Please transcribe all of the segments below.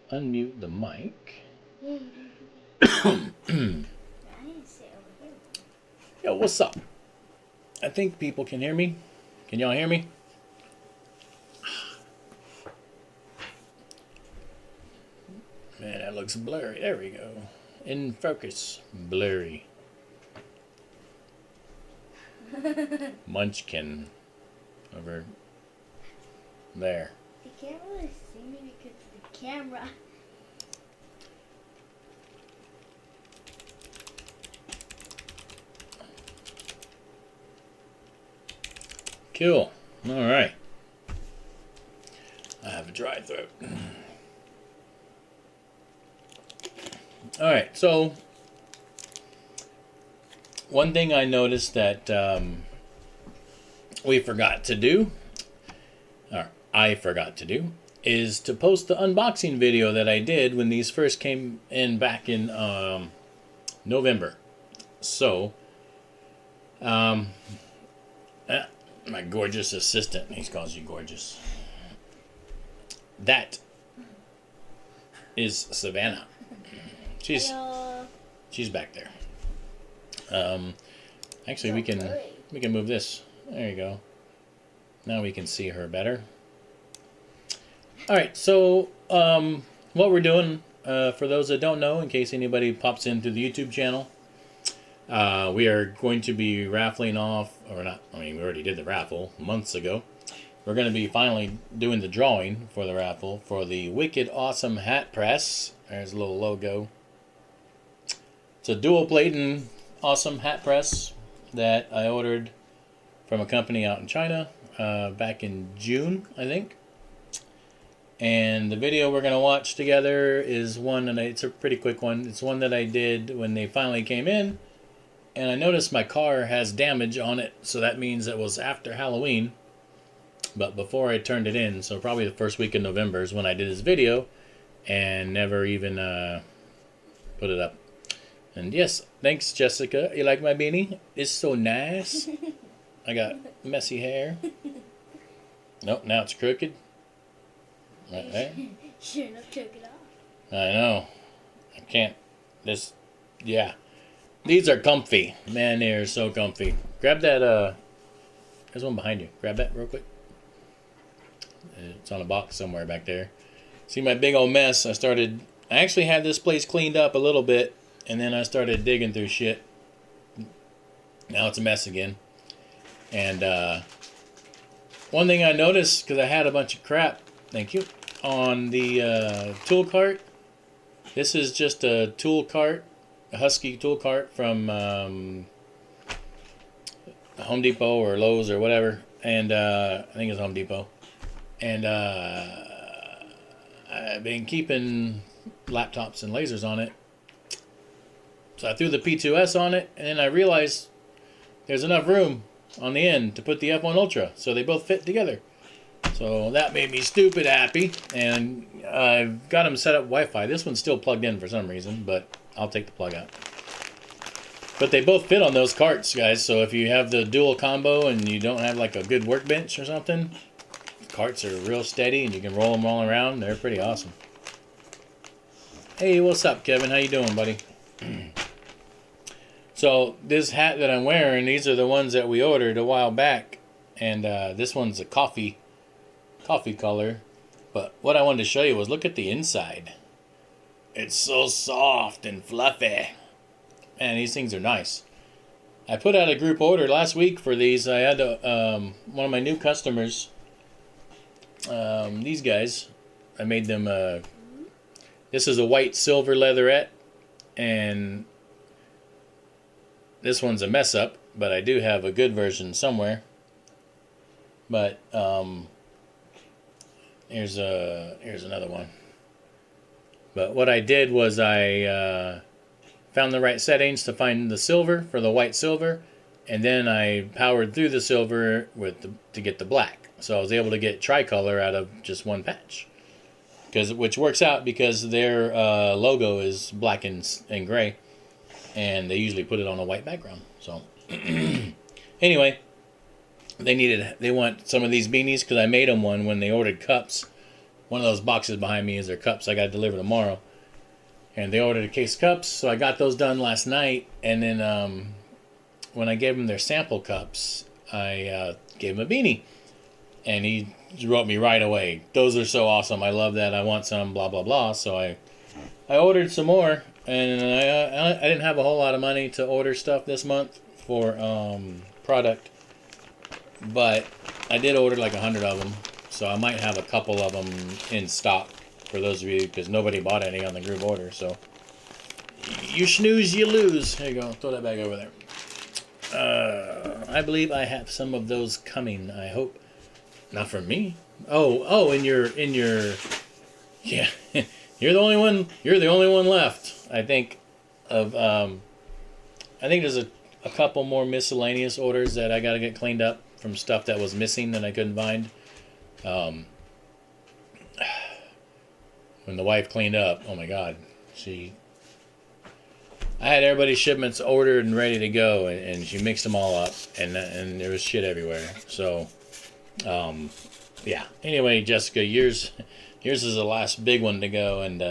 Unmute the mic. Yo, what's up? I think people can hear me. Can y'all hear me? Man, that looks blurry. There we go. In focus. Blurry. Munchkin. Over there. You can't really see me because of the camera. Cool. All right. I have a dry throat. All right. So, one thing I noticed that we forgot to do, or I forgot to do, is to post the unboxing video that I did when these first came in back in November. So, my gorgeous assistant, he calls you gorgeous. That is Savannah. She's back there. Actually, we can move this. There you go. Now we can see her better. All right. So what we're doing, for those that don't know, in case anybody pops into the YouTube channel, we are going to be raffling off, or not. I mean, we already did the raffle months ago. We're going to be finally doing the drawing for the raffle for the Wicked Awesome Hat Press. There's a little logo. It's a dual plating awesome hat press that I ordered from a company out in China back in June, I think. And the video we're going to watch together is one, and it's a pretty quick one. It's one that I did when they finally came in. And I noticed my car has damage on it, so that means it was after Halloween, but before I turned it in. So probably the first week in November is when I did this video, and never even put it up. And yes, thanks, Jessica. You like my beanie? It's so nice. I got messy hair. Nope, now it's crooked. Right there. Shouldn't have took it off. I know. I can't. Yeah. These are comfy. Man, they are so comfy. Grab that, there's one behind you. Grab that real quick. It's on a box somewhere back there. See my big old mess? I actually had this place cleaned up a little bit, and then I started digging through shit. Now it's a mess again. And, one thing I noticed, because I had a bunch of crap, thank you, on the tool cart. This is just a tool cart. A Husky tool cart from Home Depot or Lowe's or whatever, and I think it's Home Depot. And I've been keeping laptops and lasers on it, so I threw the P2S on it, and then I realized there's enough room on the end to put the F1 Ultra, so they both fit together. So that made me stupid happy, and I've got them set up Wi-Fi. This one's still plugged in for some reason, but I'll take the plug out. But they both fit on those carts, guys. So if you have the dual combo and you don't have like a good workbench or something, the carts are real steady and you can roll them all around. They're pretty awesome. Hey, what's up, Kevin? How you doing, buddy? So this hat that I'm wearing, these are the ones that we ordered a while back, and this one's a coffee color. But what I wanted to show you was, look at the inside. It's so soft and fluffy. Man, these things are nice. I put out a group order last week for these. I had one of my new customers, these guys, I made them, this is a white silver leatherette, and this one's a mess up, but I do have a good version somewhere. But here's another one. But what I did was I found the right settings to find the silver for the white silver, and then I powered through the silver to get the black. So I was able to get tricolor out of just one patch, which works out because their logo is black and gray, and they usually put it on a white background. So anyway, they want some of these beanies because I made them one when they ordered cups. One of those boxes behind me is their cups I got to deliver tomorrow. And they ordered a case of cups, so I got those done last night. And then when I gave them their sample cups, I gave him a beanie. And he wrote me right away, "Those are so awesome. I love that. I want some, blah, blah, blah." So I ordered some more. And I didn't have a whole lot of money to order stuff this month for product. But I did order like 100 of them. So I might have a couple of them in stock for those of you, because nobody bought any on the group order. So you snooze, you lose. There you go. Throw that bag over there. I believe I have some of those coming. I hope not from me. Oh, in your yeah. You're the only one. You're the only one left. I think of I think there's a couple more miscellaneous orders that I got to get cleaned up from stuff that was missing that I couldn't find. When the wife cleaned up, oh my God, I had everybody's shipments ordered and ready to go, and she mixed them all up, and there was shit everywhere. So, yeah. Anyway, Jessica, yours is the last big one to go, and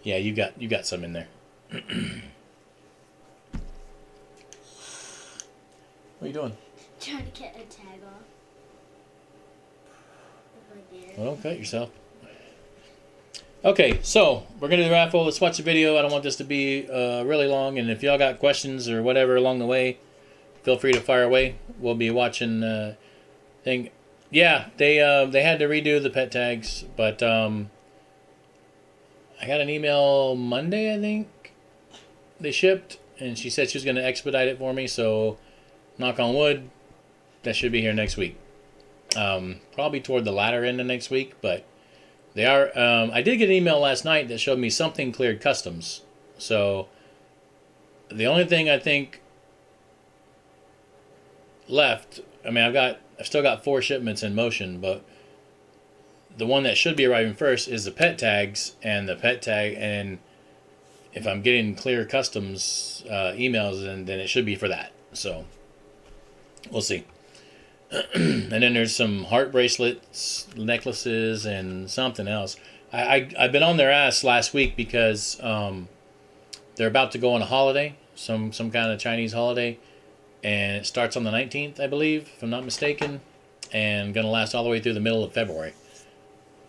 yeah, you got some in there. What are you doing? Trying to get a tag off. Well, don't cut yourself. Okay, so we're going to do the raffle. Let's watch the video. I don't want this to be really long, and if y'all got questions or whatever along the way, feel free to fire away. We'll be watching thing. Yeah, they had to redo the pet tags, but I got an email Monday, I think. They shipped, and she said she was going to expedite it for me, so knock on wood, that should be here next week. Probably toward the latter end of next week, but they are. I did get an email last night that showed me something cleared customs. So the only thing I think left, I mean, I've still got 4 shipments in motion, but the one that should be arriving first is the pet tags, and and if I'm getting clear customs emails, then it should be for that. So we'll see. And then there's some heart bracelets, necklaces, and something else. I've been on their ass last week because they're about to go on a holiday, some kind of Chinese holiday, and it starts on the 19th, I believe, if I'm not mistaken, and going to last all the way through the middle of February.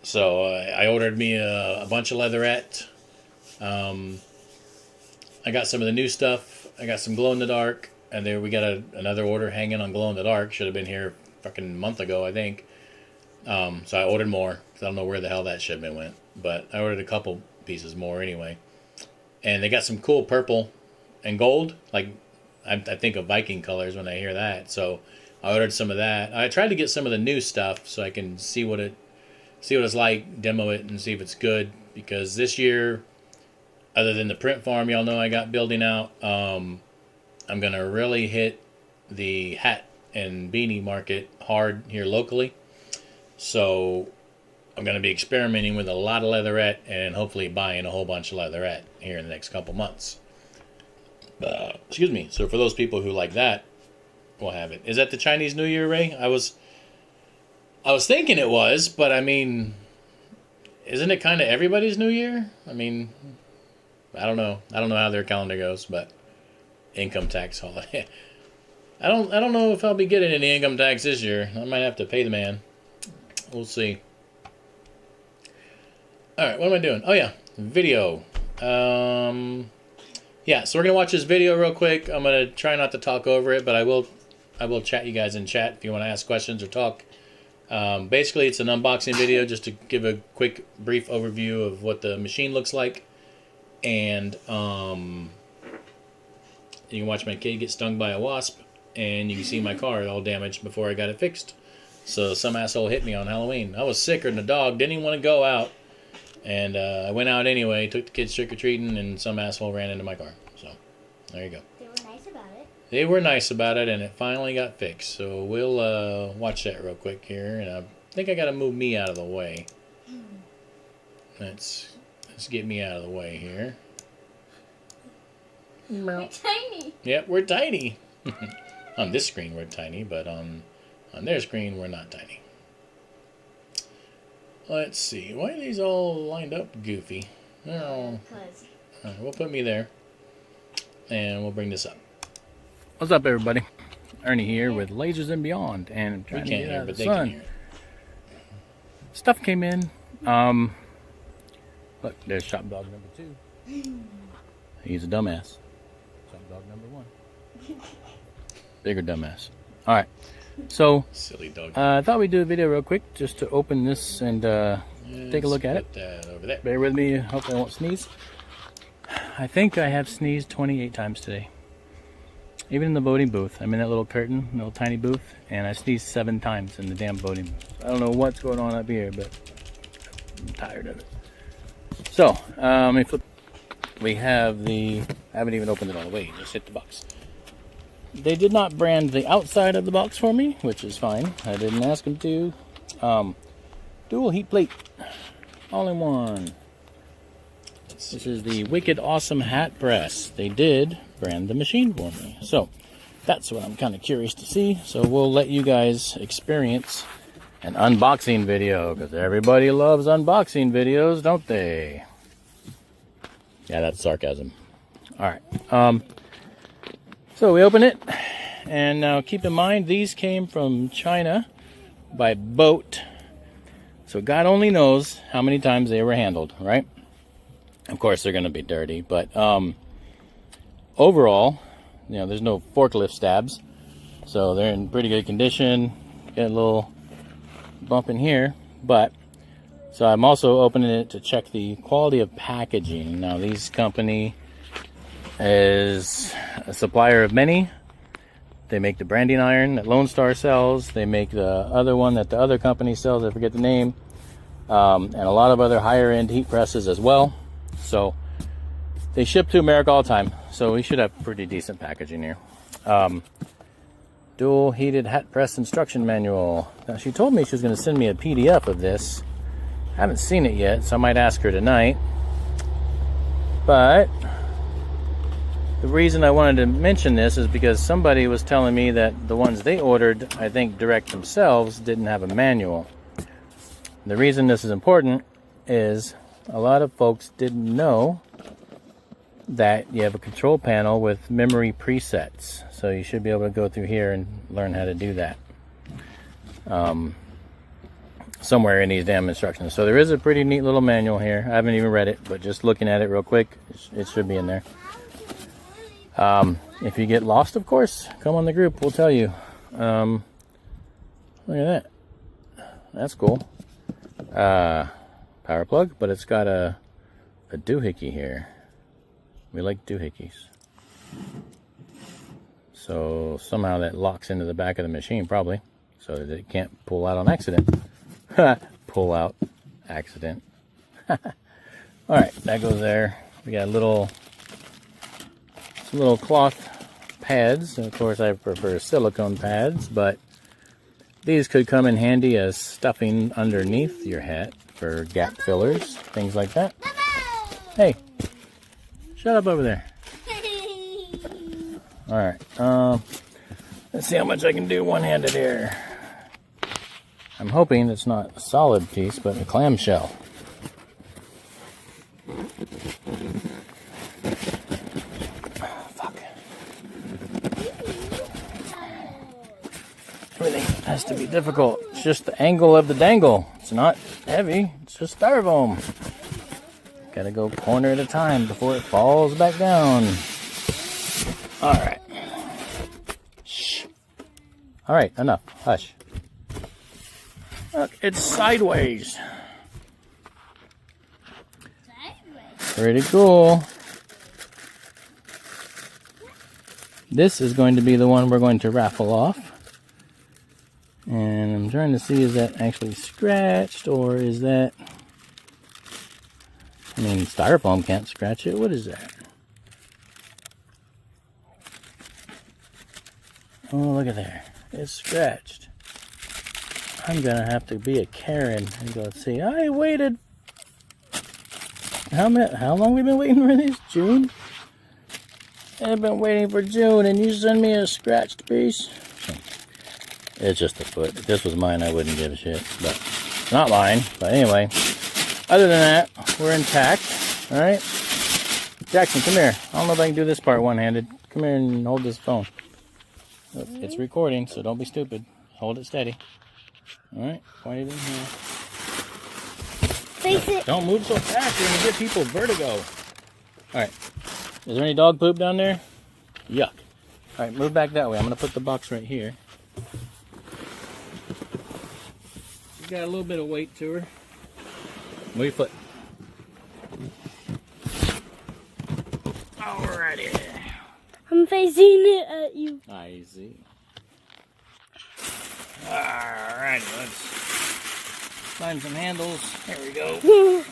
So I ordered me a bunch of leatherette. I got some of the new stuff. I got some glow in the dark. And there we got another order hanging on glow in the dark. Should have been here fucking month ago, I think. So I ordered more. I don't know where the hell that shipment went. But I ordered a couple pieces more anyway. And they got some cool purple and gold. Like, I think of Viking colors when I hear that. So I ordered some of that. I tried to get some of the new stuff so I can see what it's like, demo it, and see if it's good. Because this year, other than the print farm y'all know I got building out, I'm going to really hit the hat and beanie market hard here locally. So I'm going to be experimenting with a lot of leatherette and hopefully buying a whole bunch of leatherette here in the next couple months. Excuse me. So for those people who like that, we'll have it. Is that the Chinese New Year, Ray? I was thinking it was, but I mean, isn't it kind of everybody's New Year? I mean, I don't know. I don't know how their calendar goes, but income tax holiday. I don't know if I'll be getting any income tax this year. I might have to pay the man. We'll see. Alright, what am I doing? Oh yeah, video. Yeah, so we're gonna watch this video real quick. I'm gonna try not to talk over it, but I will chat you guys in chat if you want to ask questions or talk. Basically it's an unboxing video just to give a quick brief overview of what the machine looks like. And you can watch my kid get stung by a wasp, and you can see my car all damaged before I got it fixed. So some asshole hit me on Halloween. I was sicker than a dog, didn't even want to go out, and I went out anyway, took the kids trick-or-treating, and some asshole ran into my car. So there you go. They were nice about it. They were nice about it, and it finally got fixed. So we'll watch that real quick here, and I think I got to move me out of the way. Let's get me out of the way here. We're tiny. Yeah, we're tiny. On this screen we're tiny, but on their screen we're not tiny. Let's see. Why are these all lined up goofy? Oh. Alright, we'll put me there. And we'll bring this up. What's up, everybody? Ernie here with Lasers and Beyond, and I'm trying to get out of the sun. Can hear it. Stuff came in. Look, there's shop dog number 2. He's a dumbass. Shop dog number 1. Bigger dumbass. All right. So, silly dog. I thought we'd do a video real quick just to open this and take a look at it. Over there. Bear with me. Hopefully I won't sneeze. I think I have sneezed 28 times today. Even in the voting booth. I'm in that little curtain, little tiny booth, and I sneezed 7 times in the damn voting booth. I don't know what's going on up here, but I'm tired of it. So, let me flip. We have the... I haven't even opened it all the way. Just hit the box. They did not brand the outside of the box for me, which is fine. I didn't ask them to. Dual heat plate. All in one. This is the Wicked Awesome Hat Press. They did brand the machine for me. So, that's what I'm kind of curious to see. So, we'll let you guys experience an unboxing video, because everybody loves unboxing videos, don't they? Yeah, that's sarcasm. Alright. So, we open it. And now, keep in mind, these came from China by boat. So, God only knows how many times they were handled, right? Of course, they're going to be dirty, but overall, you know, there's no forklift stabs, so they're in pretty good condition. Get a little bump in here, but so I'm also opening it to check the quality of packaging. Now, this company is a supplier of many. They make the branding iron that Lone Star sells. They make the other one that the other company sells. I forget the name, and a lot of other higher-end heat presses as well. So they ship to America all the time, so we should have pretty decent packaging here. Dual heated hat press instruction manual. Now, she told me she was going to send me a PDF of this. I haven't seen it yet, so I might ask her tonight. But the reason I wanted to mention this is because somebody was telling me that the ones they ordered, I think direct themselves, didn't have a manual. The reason this is important is a lot of folks didn't know that you have a control panel with memory presets. So you should be able to go through here and learn how to do that. Somewhere in these damn instructions. So there is a pretty neat little manual here. I haven't even read it, but just looking at it real quick, it should be in there. If you get lost, of course, come on the group. We'll tell you. Look at that. That's cool. Power plug, but it's got a doohickey here. We like doohickeys. So somehow that locks into the back of the machine, probably, so that it can't pull out on accident. Pull out accident. Alright, that goes there. We got some little cloth pads. Of course, I prefer silicone pads, but these could come in handy as stuffing underneath your hat for gap fillers, things like that. Hey, shut up over there. Alright, let's see how much I can do one-handed here. I'm hoping it's not a solid piece, but a clamshell. Fuck. Everything has to be difficult. It's just the angle of the dangle. It's not heavy. It's just styrofoam. Gotta go corner at a time before it falls back down. Alright. Shh. Alright, enough. Hush. Look, it's sideways. Pretty cool. This is going to be the one we're going to raffle off. And I'm trying to see, is that actually scratched or is that... I mean, styrofoam can't scratch it. What is that? Oh, look at there. It's scratched. I'm going to have to be a Karen and go see. I waited... How long have we been waiting for this? June? I've been waiting for June, and you send me a scratched piece. It's just a foot. If this was mine, I wouldn't give a shit. But it's not mine. But anyway, other than that, we're intact. All right, Jackson, come here. I don't know if I can do this part one-handed. Come here and hold this phone. Look, it's recording, so don't be stupid. Hold it steady. All right, point it in here. Face it. Don't move so fast. You're gonna give people vertigo. All right. Is there any dog poop down there? Yuck. All right, move back that way. I'm gonna put the box right here. She's got a little bit of weight to her. Move your foot. Alrighty. I'm facing it at you. I see. Alrighty, let's find some handles. There we go.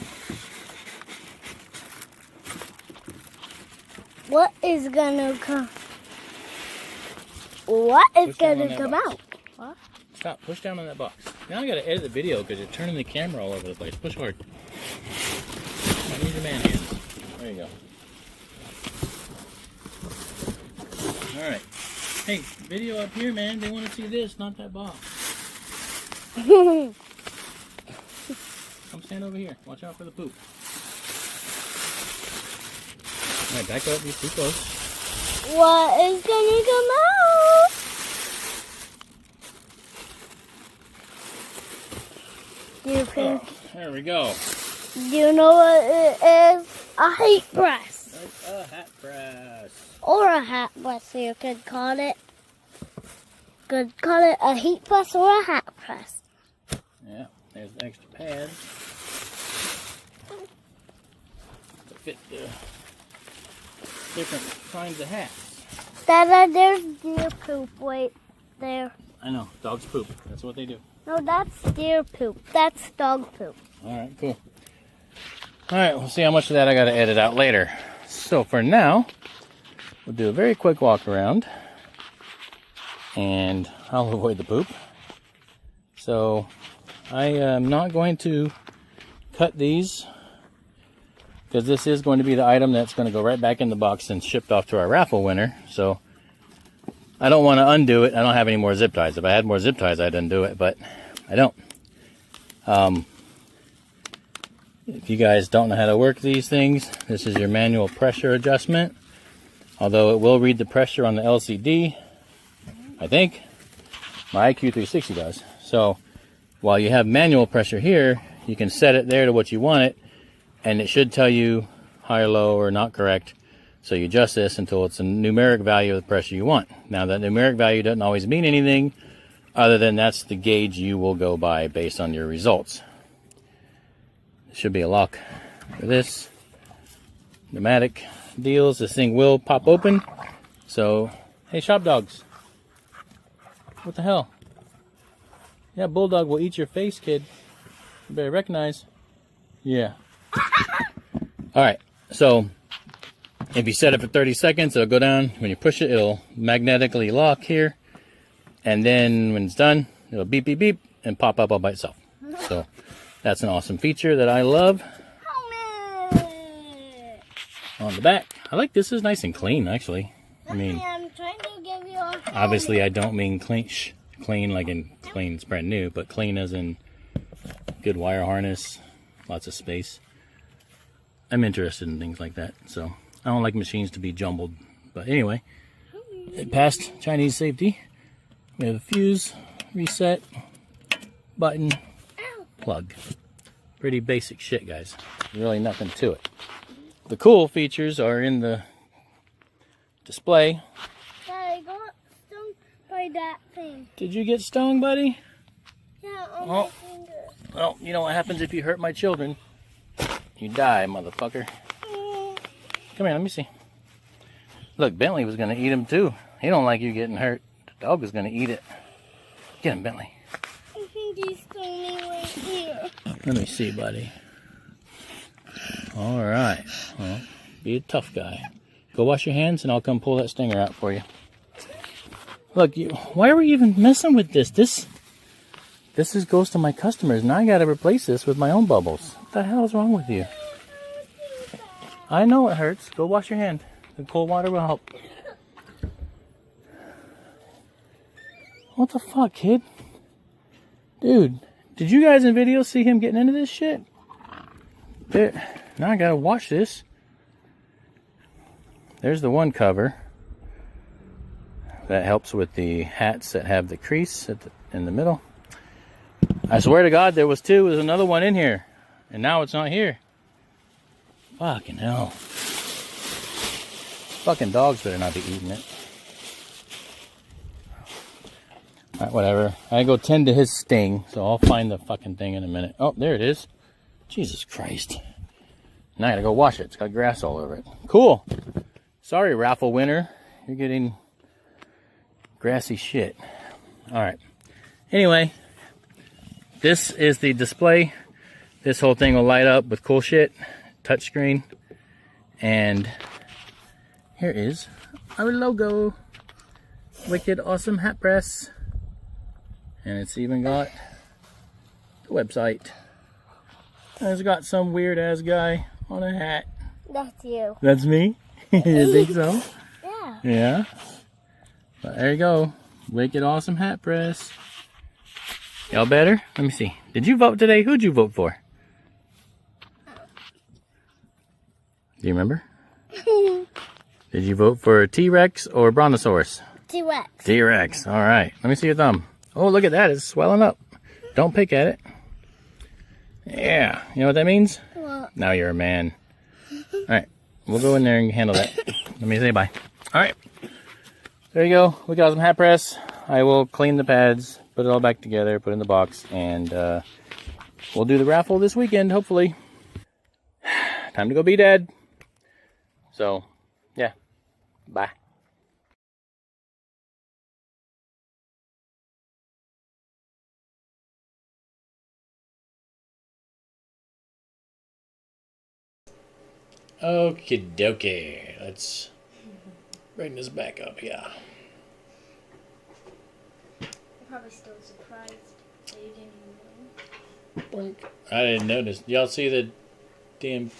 What is gonna come? What is Push down on gonna that come box. out? What? Stop. Push down on that box. Now I gotta edit the video because you're turning the camera all over the place. Push hard. I need your man hands. There you go. Alright. Hey, video up here, man. They want to see this, not that box. Come stand over here. Watch out for the poop. Alright, back up. You're too close. What is gonna come out? Do you think? Oh, there we go. Do you know what it is? A heat press. That's a hat press. Or a hat press, you could call it. Could call it a heat press or a hat press. Yeah, there's the extra pads to fit the different kinds of hats. Dada, there's deer poop right there. I know, dogs poop. That's what they do. No, that's deer poop. That's dog poop. Alright, cool. Alright, we'll see how much of that I gotta edit out later. So for now, we'll do a very quick walk around. And I'll avoid the poop. So I am not going to cut these because this is going to be the item that's going to go right back in the box and shipped off to our raffle winner. So I don't want to undo it. I don't have any more zip ties. If I had more zip ties, I'd undo it, but I don't. If you guys don't know how to work these things, this is your manual pressure adjustment. Although it will read the pressure on the LCD, I think. My IQ360 does. So while you have manual pressure here, you can set it there to what you want it, and it should tell you high or low or not correct. So you adjust this until it's a numeric value of the pressure you want. Now that numeric value doesn't always mean anything other than that's the gauge you will go by based on your results. There should be a lock for this. Pneumatic deals. This thing will pop open. So, hey, shop dogs. What the hell? Yeah, bulldog will eat your face, kid. You better recognize. Yeah. Alright, so if you set it for 30 seconds, it'll go down. When you push it, it'll magnetically lock here. And then when it's done, it'll beep, beep, beep, and pop up all by itself. So that's an awesome feature that I love. On the back, I like this is nice and clean, actually. I mean, I'm trying to give you a obviously I don't mean clean, clean like in clean, it's brand new, but clean as in good wire harness, lots of space. I'm interested in things like that, so I don't like machines to be jumbled. But anyway, it passed Chinese safety. We have a fuse, reset, button, plug. Pretty basic shit, guys. Really nothing to it. The cool features are in the display. I got stung by that thing. Did you get stung, buddy? Yeah, on Oh. my finger. Well, you know what happens if you hurt my children. You die, motherfucker. Come here, let me see. Look, Bentley was going to eat him too. He don't like you getting hurt. The dog was going to eat it. Get him, Bentley. I think he stung me right here. Let me see, buddy. All right. Well, be a tough guy. Go wash your hands and I'll come pull that stinger out for you. Look, why are we even messing with this? This goes to my customers. Now I got to replace this with my own bubbles. What the hell is wrong with you? I know it hurts. Go wash your hand. The cold water will help. What the fuck, kid? Dude, did you guys in video see him getting into this shit? There. Now I gotta wash this. There's the one cover. That helps with the hats that have the crease in the middle. I swear to God, there was two. There's another one in here. And now it's not here. Fucking hell. Fucking dogs better not be eating it. Alright, whatever. I go tend to his sting, so I'll find the fucking thing in a minute. Oh, there it is. Jesus Christ. Now I gotta go wash it. It's got grass all over it. Cool. Sorry, Raffle winner. You're getting grassy shit. Alright. Anyway, this is the display. This whole thing will light up with cool shit. Touchscreen. And here is our logo. Wicked Awesome Hat Press. And it's even got the website. And it's got some weird ass guy on a hat. That's you. That's me? You think so? Yeah. Yeah. But there you go. Wicked Awesome Hat Press. Y'all better? Let me see. Did you vote today? Who'd you vote for? Do you remember? Did you vote for T-Rex or Brontosaurus? T-Rex. T-Rex. All right. Let me see your thumb. Oh, look at that. It's swelling up. Don't pick at it. Yeah. You know what that means? What? Now you're a man. All right. We'll go in there and handle that. Let me say bye. All right. There you go. We got some hat press. I will clean the pads, put it all back together, put it in the box, and we'll do the raffle this weekend, hopefully. Time to go be dad. So, yeah. Bye. Okie dokie. Let's bring this back up, yeah. You're probably still surprised that you didn't even know. I didn't notice. Y'all see the damn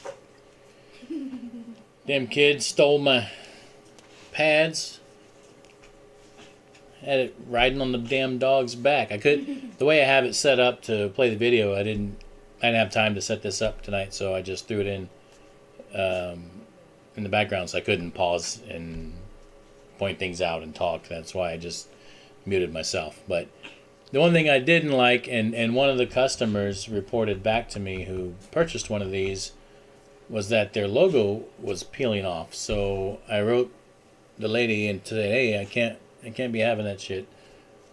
kid stole my pads? Had it riding on the damn dog's back. The way I have it set up to play the video, I didn't have time to set this up tonight, so I just threw it in the background, so I couldn't pause and point things out and talk. That's why I just muted myself. But the one thing I didn't like, and one of the customers reported back to me who purchased one of these, was that their logo was peeling off. So I wrote the lady and said, hey, I can't be having that shit.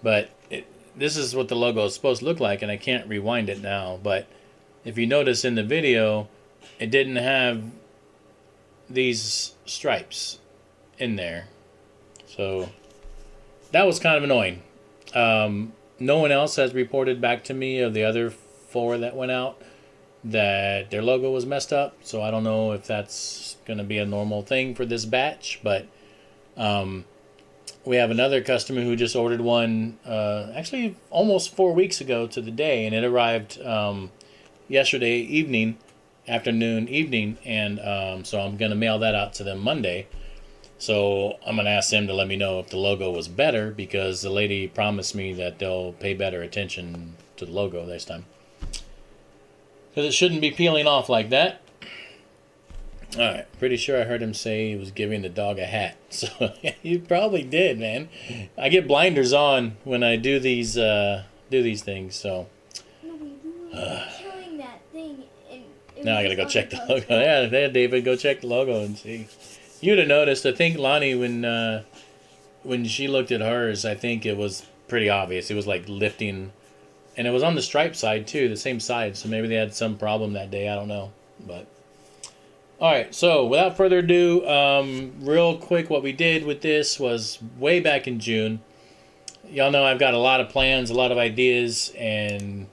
But this is what the logo is supposed to look like, and I can't rewind it now. But if you notice in the video, it didn't have these stripes in there. So that was kind of annoying. No one else has reported back to me of the other 4 that went out that their logo was messed up. So I don't know if that's going to be a normal thing for this batch. But we have another customer who just ordered one actually almost 4 weeks ago to the day. And it arrived yesterday afternoon, evening. And so I'm going to mail that out to them Monday. So I'm going to ask them to let me know if the logo was better, because the lady promised me that they'll pay better attention to the logo this time. Because it shouldn't be peeling off like that. Alright, pretty sure I heard him say he was giving the dog a hat. So you probably did, man. I get blinders on when I do these things, so. No, we were killing that thing. And now I gotta go check the logo. Yeah, David, go check the logo and see. You'd have noticed, I think Lonnie, when she looked at hers, I think it was pretty obvious. It was like lifting, and it was on the stripe side too, the same side. So maybe they had some problem that day. I don't know. But all right. So without further ado, real quick, what we did with this was way back in June. Y'all know I've got a lot of plans, a lot of ideas, and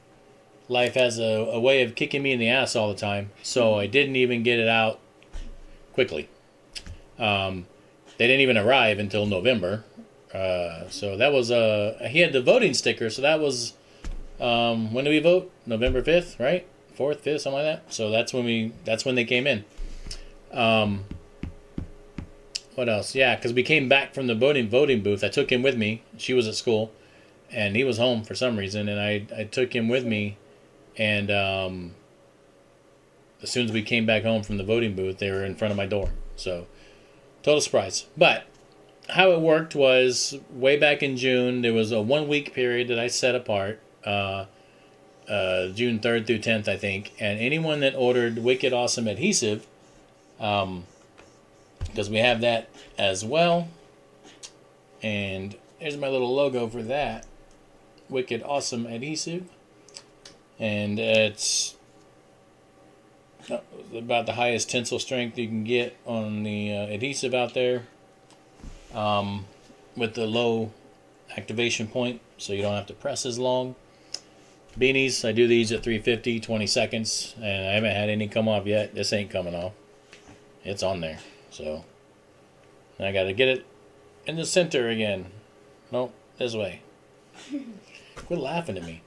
life has a way of kicking me in the ass all the time. So I didn't even get it out quickly. They didn't even arrive until November. So that was he had the voting sticker. So that was when did we vote? November 5th, right? 4th, 5th, something like that. So that's when they came in. what else? Yeah, because we came back from the voting booth. I took him with me. She was at school, and he was home for some reason, and I took him with me, and as soon as we came back home from the voting booth, they were in front of my door. So, total surprise. But how it worked was way back in June, there was a 1 week period that I set apart, June 3rd through 10th, I think, and anyone that ordered Wicked Awesome Adhesive, because we have that as well, and here's my little logo for that, Wicked Awesome Adhesive, and it's about the highest tensile strength you can get on the adhesive out there, with the low activation point, so you don't have to press as long. Beanies, I do these at 350, 20 seconds, and I haven't had any come off yet. This ain't coming off. It's on there. So, I got to get it in the center again. Nope, this way. Quit laughing at me.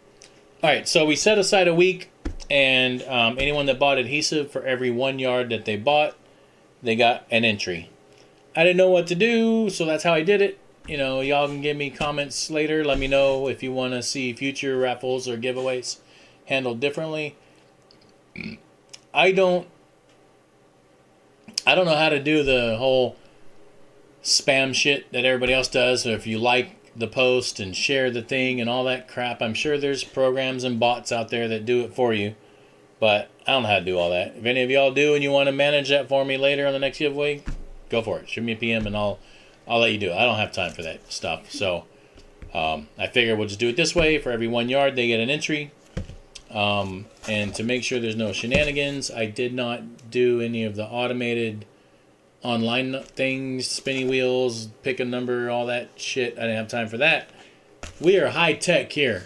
Alright, so we set aside a week, and anyone that bought adhesive, for every 1 yard that they bought, they got an entry. I didn't know what to do, so that's how I did it. You know, y'all can give me comments later. Let me know if you want to see future raffles or giveaways handled differently. I don't know how to do the whole spam shit that everybody else does. Or if you like the post and share the thing and all that crap, I'm sure there's programs and bots out there that do it for you. But I don't know how to do all that. If any of y'all do and you want to manage that for me later on the next giveaway, go for it. Shoot me a PM and I'll let you do it. I don't have time for that stuff. So I figure we'll just do it this way. For every 1 yard, they get an entry. And to make sure there's no shenanigans, I did not do any of the automated online things, spinny wheels, pick a number, all that shit. I didn't have time for that. We are high tech here.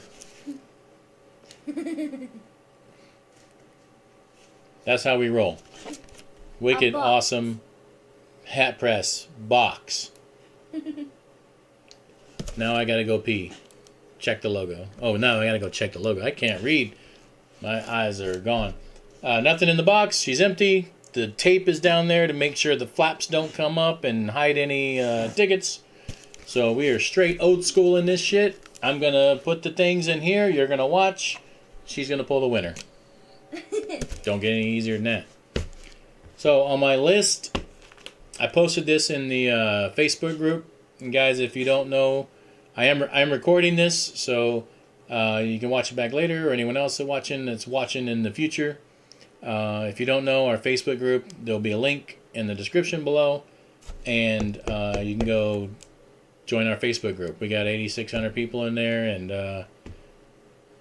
That's how we roll. Wicked, awesome, hat press, box. Now I gotta go pee. Check the logo. Oh, no, I gotta go check the logo. I can't read. My eyes are gone. Nothing in the box. She's empty. The tape is down there to make sure the flaps don't come up and hide any tickets. So we are straight old school in this shit. I'm gonna put the things in here. You're gonna watch. She's gonna pull the winner. Don't get any easier than that. So on my list, I posted this in the Facebook group. And guys, if you don't know, I'm recording this, so you can watch it back later, or anyone else that's watching in the future. If you don't know our Facebook group, there'll be a link in the description below, and you can go join our Facebook group. We got 8,600 people in there, and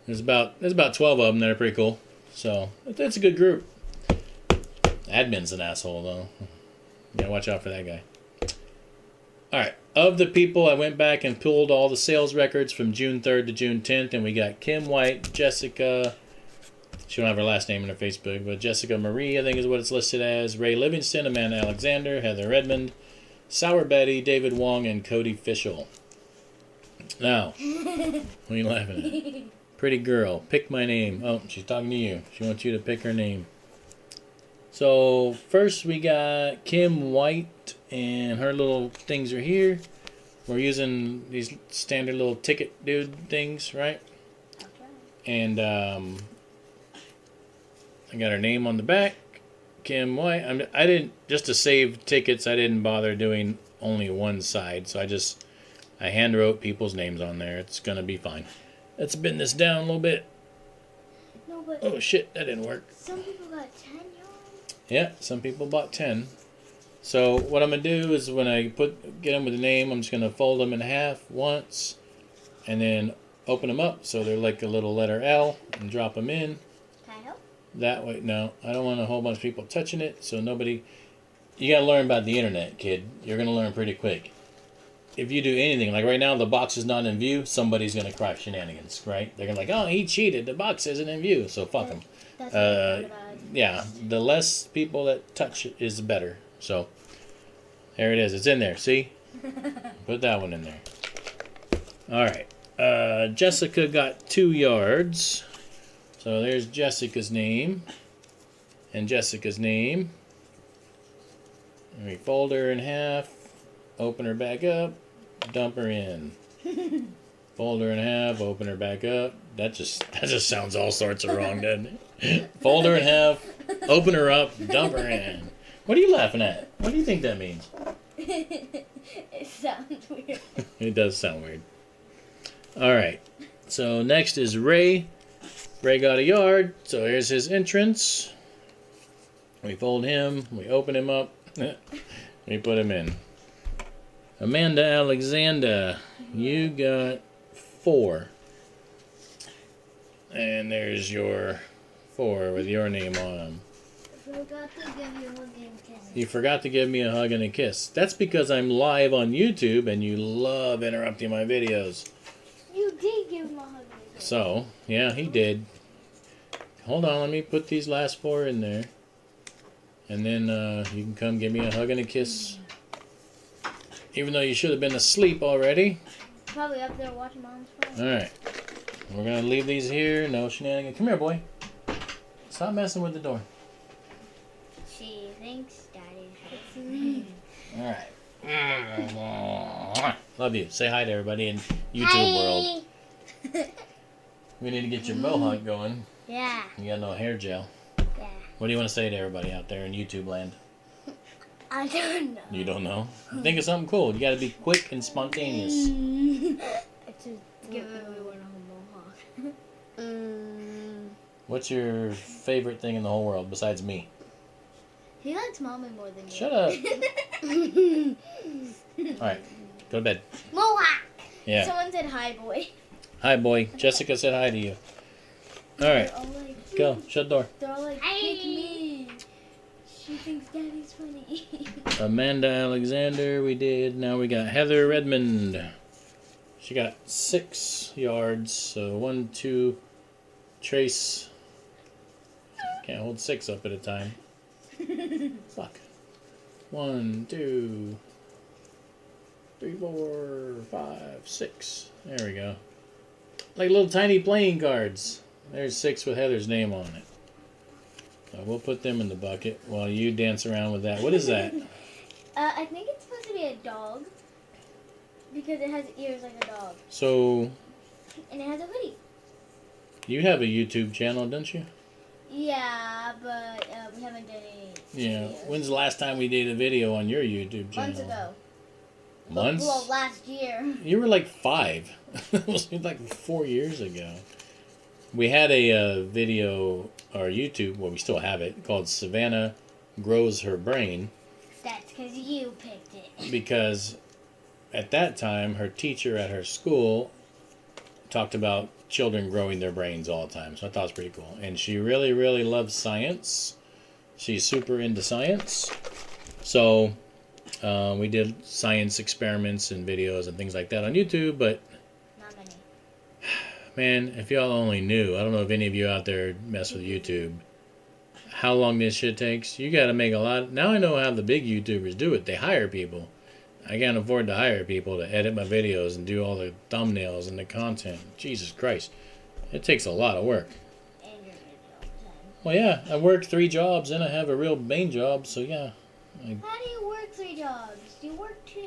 there's about 12 of them that are pretty cool. So it's a good group. Admin's an asshole though. Yeah, watch out for that guy. All right. Of the people, I went back and pulled all the sales records from June 3rd to June 10th, and we got Kim White, Jessica. She don't have her last name in her Facebook, but Jessica Marie, I think is what it's listed as. Ray Livingston, Amanda Alexander, Heather Redmond, Sour Betty, David Wong, and Cody Fischel. Now, what are you laughing at? Pretty girl, pick my name. Oh, she's talking to you. She wants you to pick her name. So, first we got Kim White, and her little things are here. We're using these standard little ticket dude things, right? And I got her name on the back, Kim White. I didn't, just to save tickets, I didn't bother doing only one side. So I hand wrote people's names on there. It's going to be fine. Let's bend this down a little bit. No, but oh shit, that didn't work. Some people got 10 yards. Yeah, some people bought 10. So what I'm going to do is when I get them with a name, I'm just going to fold them in half once and then open them up so they're like a little letter L and drop them in. Can I help? That way, no, I don't want a whole bunch of people touching it, so nobody... You got to learn about the internet, kid. You're going to learn pretty quick. If you do anything, like right now the box is not in view, somebody's going to cry shenanigans, right? They're going to be like, oh, he cheated, the box isn't in view, so fuck him. Yeah, the less people that touch it is better. So, there it is. It's in there, see? Put that one in there. Alright. Jessica got 2 yards. So there's Jessica's name. And Jessica's name. And we fold her in half. open her back up, dump her in. Fold her in half, open her back up. That just sounds all sorts of wrong, doesn't it? Fold her in half, open her up, dump her in. What are you laughing at? What do you think that means? It sounds weird. It does sound weird. Alright, so next is Ray. Ray got a yard, so here's his entrance. We fold him, we open him up, we put him in. Amanda Alexander, you got 4. And there's your 4 with your name on them. Forgot to give you a hug and kiss. You forgot to give me a hug and a kiss. That's because I'm live on YouTube and you love interrupting my videos. You did give him a hug and a kiss. So, yeah, he did. Hold on, let me put these last 4 in there. And then you can come give me a hug and a kiss. Even though you should have been asleep already. Probably up there watching Mom's phone. Alright. We're going to leave these here. No shenanigans. Come here, boy. Stop messing with the door. She thinks Daddy's Alright. Love you. Say hi to everybody in YouTube world. We need to get your mohawk going. Yeah. You got no hair gel. Yeah. What do you want to say to everybody out there in YouTube land? I don't know. You don't know? Think of something cool. You got to be quick and spontaneous. It's just give everyone a mohawk. What's your favorite thing in the whole world besides me? He likes Mommy more than you. Shut up. Alright, go to bed. Mohawk! Yeah. Someone said hi, boy. Hi, boy. Jessica said hi to you. Alright, They're all like, go. Shut the door. They're all like, pick me. She thinks Daddy's funny. Amanda Alexander, we did. Now we got Heather Redmond. She got 6 yards. So 1, 2, trace. Can't hold 6 up at a time. Fuck. 1, 2, 3, 4, 5, 6. There we go. Like little tiny playing cards. There's 6 with Heather's name on it. So we'll put them in the bucket while you dance around with that. What is that? I think it's supposed to be a dog. Because it has ears like a dog. So, And it has a hoodie. you have a YouTube channel, don't you? Yeah, but we haven't done any Yeah. videos. When's the last time we did a video on your YouTube channel? Months ago. Months? Well, last year. You were like 5. It was like 4 years ago. We had a video, or YouTube, well, we still have it, called Savannah Grows Her Brain. That's because you picked it. Because at that time, her teacher at her school talked about children growing their brains all the time. So I thought it was pretty cool. And she really, really loves science. She's super into science. So we did science experiments and videos and things like that on YouTube, but Not many. man, if y'all only knew, I don't know if any of you out there mess with YouTube, how long this shit takes. You gotta make a lot. Now I know how the big YouTubers do it. They hire people. I can't afford to hire people to edit my videos and do all the thumbnails and the content. Jesus Christ. It takes a lot of work. And your video. Well, yeah, I work 3 jobs and I have a real main job, so yeah. How do you work 3 jobs? You work 2.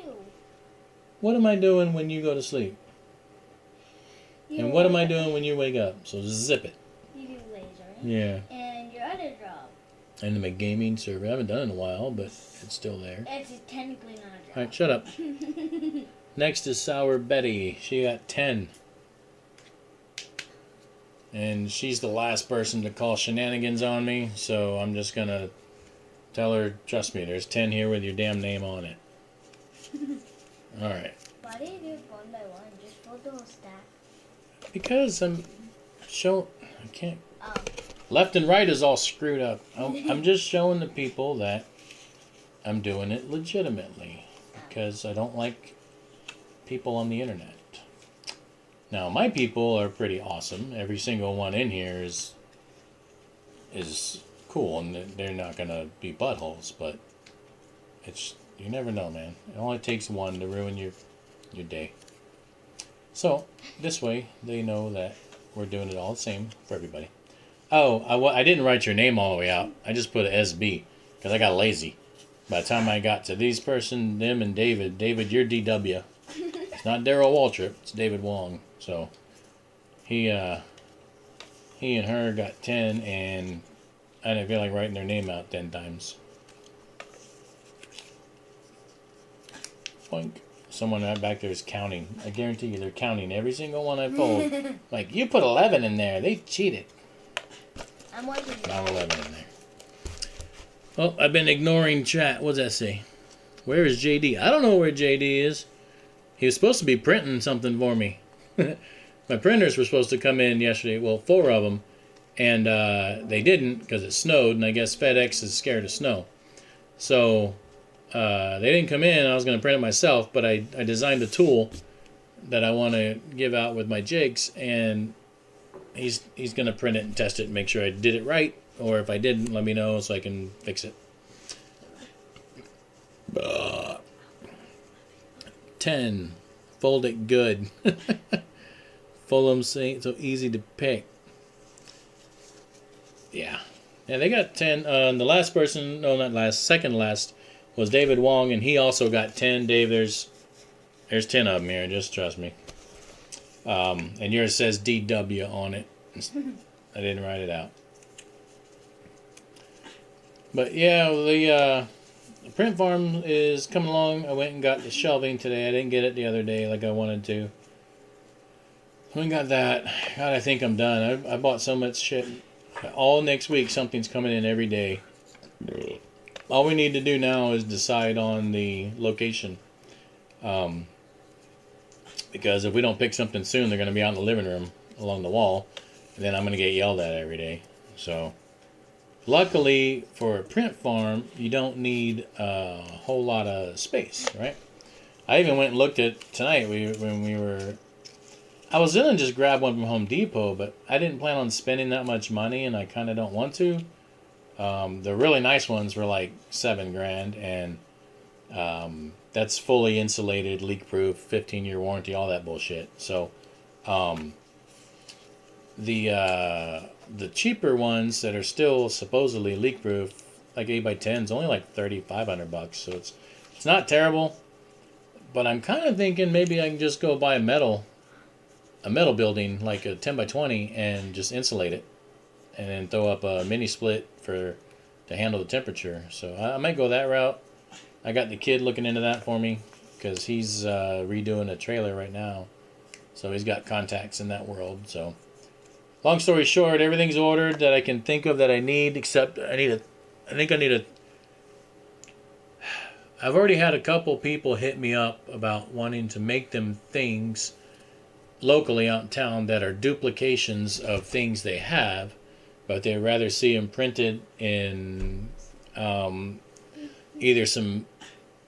What am I doing when you go to sleep? You And what am I work- doing when you wake up? So zip it. You do lasering. Yeah. And your other job. And I'm a gaming server. I haven't done it in a while, but it's still there. It's technically not a job. Alright, shut up. Next is Sour Betty. She got 10. And she's the last person to call shenanigans on me, so I'm just gonna tell her, trust me, there's 10 here with your damn name on it. Alright. Why do you do it one by one? Just fold the whole stack. Because I'm I can't. Oh. Left and right is all screwed up. I'm just showing the people that I'm doing it legitimately. Because I don't like people on the internet. Now, my people are pretty awesome. Every single one in here is cool, and they're not going to be buttholes, but it's you never know, man. It only takes one to ruin your day. So, this way, they know that we're doing it all the same for everybody. Oh, I didn't write your name all the way out. I just put a SB, because I got lazy. By the time I got to these person, them and David, you're DW. It's not Daryl Waltrip, it's David Wong. So he and her got 10, and I didn't feel like writing their name out 10 times. Boink. Someone right back there is counting. I guarantee you they're counting every single one I pulled. Like, you put 11 in there. They cheated. I'm waiting. Not 11 in there. Oh, I've been ignoring chat. What does that say? Where is JD? I don't know where JD is. He was supposed to be printing something for me. My printers were supposed to come in yesterday. Well, 4 of them. And they didn't because it snowed. And I guess FedEx is scared of snow. So they didn't come in. I was going to print it myself. But I designed a tool that I want to give out with my jigs. And he's going to print it and test it and make sure I did it right. Or if I didn't, let me know so I can fix it. 10. Fold it good. Fulham Saint, so easy to pick. Yeah. Yeah, they got 10. The last person, no, not last, second last was David Wong, and he also got 10. Dave, there's 10 of them here. Just trust me. And yours says DW on it. I didn't write it out. But yeah, the print farm is coming along. I went and got the shelving today. I didn't get it the other day like I wanted to. We got that. God, I think I'm done. I bought so much shit. All next week, something's coming in every day. All we need to do now is decide on the location. Because if we don't pick something soon, they're going to be out in the living room along the wall. And then I'm going to get yelled at every day. So, luckily, for a print farm, you don't need a whole lot of space, right? I even went and looked at tonight when we were... I was going to just grab one from Home Depot, but I didn't plan on spending that much money, and I kind of don't want to. The really nice ones were like $7,000, and that's fully insulated, leak-proof, 15-year warranty, all that bullshit. So, the cheaper ones that are still supposedly leak-proof, like 8x10, is only like $3,500. So it's not terrible, but I'm kind of thinking maybe I can just go buy a metal building, like a 10x20, and just insulate it, and then throw up a mini split to handle the temperature. So I might go that route. I got the kid looking into that for me because he's redoing a trailer right now, so he's got contacts in that world. So long story short, everything's ordered that I can think of that I need, except I've already had a couple people hit me up about wanting to make them things locally out in town that are duplications of things they have, but they'd rather see them printed in either some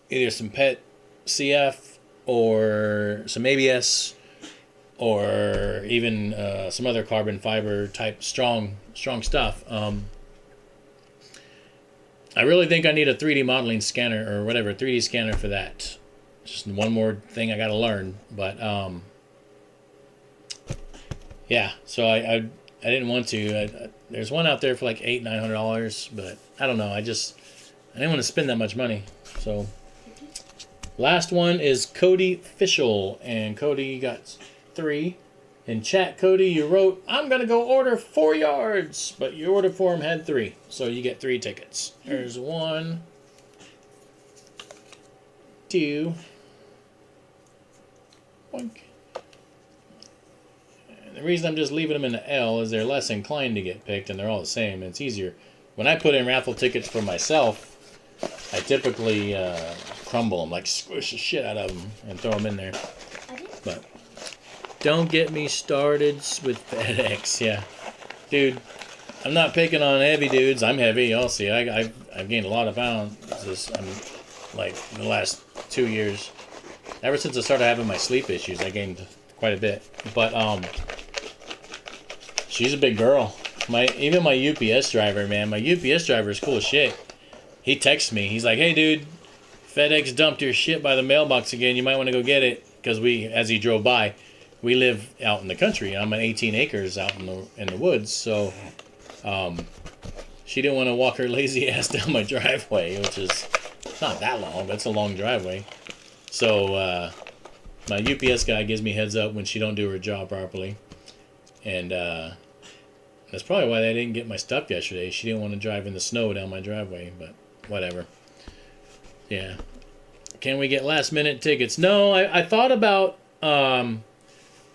PET CF or some ABS or even some other carbon fiber type strong stuff. I really think I need a 3D modeling scanner or whatever, 3D scanner for that. Just one more thing I got to learn, but yeah, so I didn't want to. There's one out there for like $800-900, but I don't know. I didn't want to spend that much money. So last one is Cody Fischel, and Cody got 3. In chat, Cody, you wrote, "I'm gonna go order 4 yards," but your order form had 3, so you get 3 tickets. There's 1, 2. Boink. The reason I'm just leaving them in the L is they're less inclined to get picked, and they're all the same, and it's easier. When I put in raffle tickets for myself, I typically crumble them, like squish the shit out of them and throw them in there. But don't get me started with FedEx, yeah. Dude, I'm not picking on heavy dudes. I'm heavy, y'all see. I've gained a lot of pounds like the last 2 years. Ever since I started having my sleep issues, I gained quite a bit. But she's a big girl. Even my UPS driver, man. My UPS driver is cool as shit. He texts me. He's like, "Hey, dude, FedEx dumped your shit by the mailbox again. You might want to go get it." Because as he drove by, we live out in the country. I'm at 18 acres out in the woods. So she didn't want to walk her lazy ass down my driveway, which is not that long. That's a long driveway. So my UPS guy gives me heads up when she don't do her job properly, and that's probably why they didn't get my stuff yesterday. She didn't want to drive in the snow down my driveway, but whatever. Yeah. Can we get last minute tickets? No, I thought about I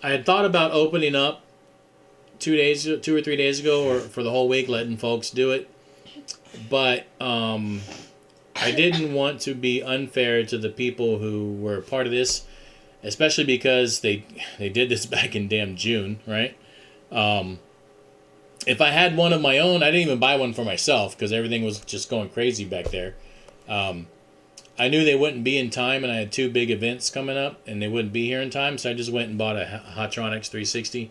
had thought about opening up 2 or 3 days ago, or for the whole week, letting folks do it. But I didn't want to be unfair to the people who were part of this, especially because they did this back in damn June, right? If I had one of my own, I didn't even buy one for myself because everything was just going crazy back there. I knew they wouldn't be in time, and I had 2 big events coming up, and they wouldn't be here in time, so I just went and bought a Hotronics 360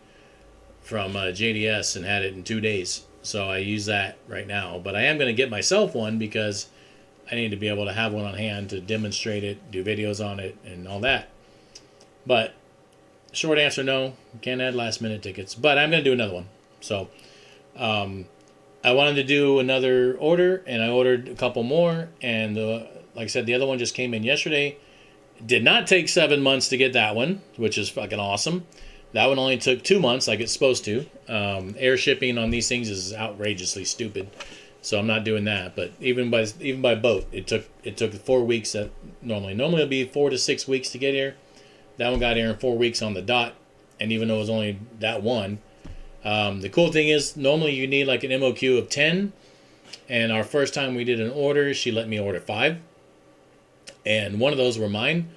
from JDS and had it in 2 days. So I use that right now. But I am going to get myself one because I need to be able to have one on hand to demonstrate it, do videos on it, and all that. But short answer, no. Can't add last minute tickets. But I'm going to do another one. So I wanted to do another order, and I ordered a couple more. And like I said, the other one just came in yesterday. Did not take 7 months to get that one, which is fucking awesome. That one only took 2 months, like it's supposed to. Air shipping on these things is outrageously stupid, so I'm not doing that. But even by boat, it took 4 weeks. That normally it'll be 4 to 6 weeks to get here. That one got here in 4 weeks on the dot, and even though it was only that one, the cool thing is normally you need like an MOQ of 10. And our first time we did an order, she let me order 5, and one of those were mine.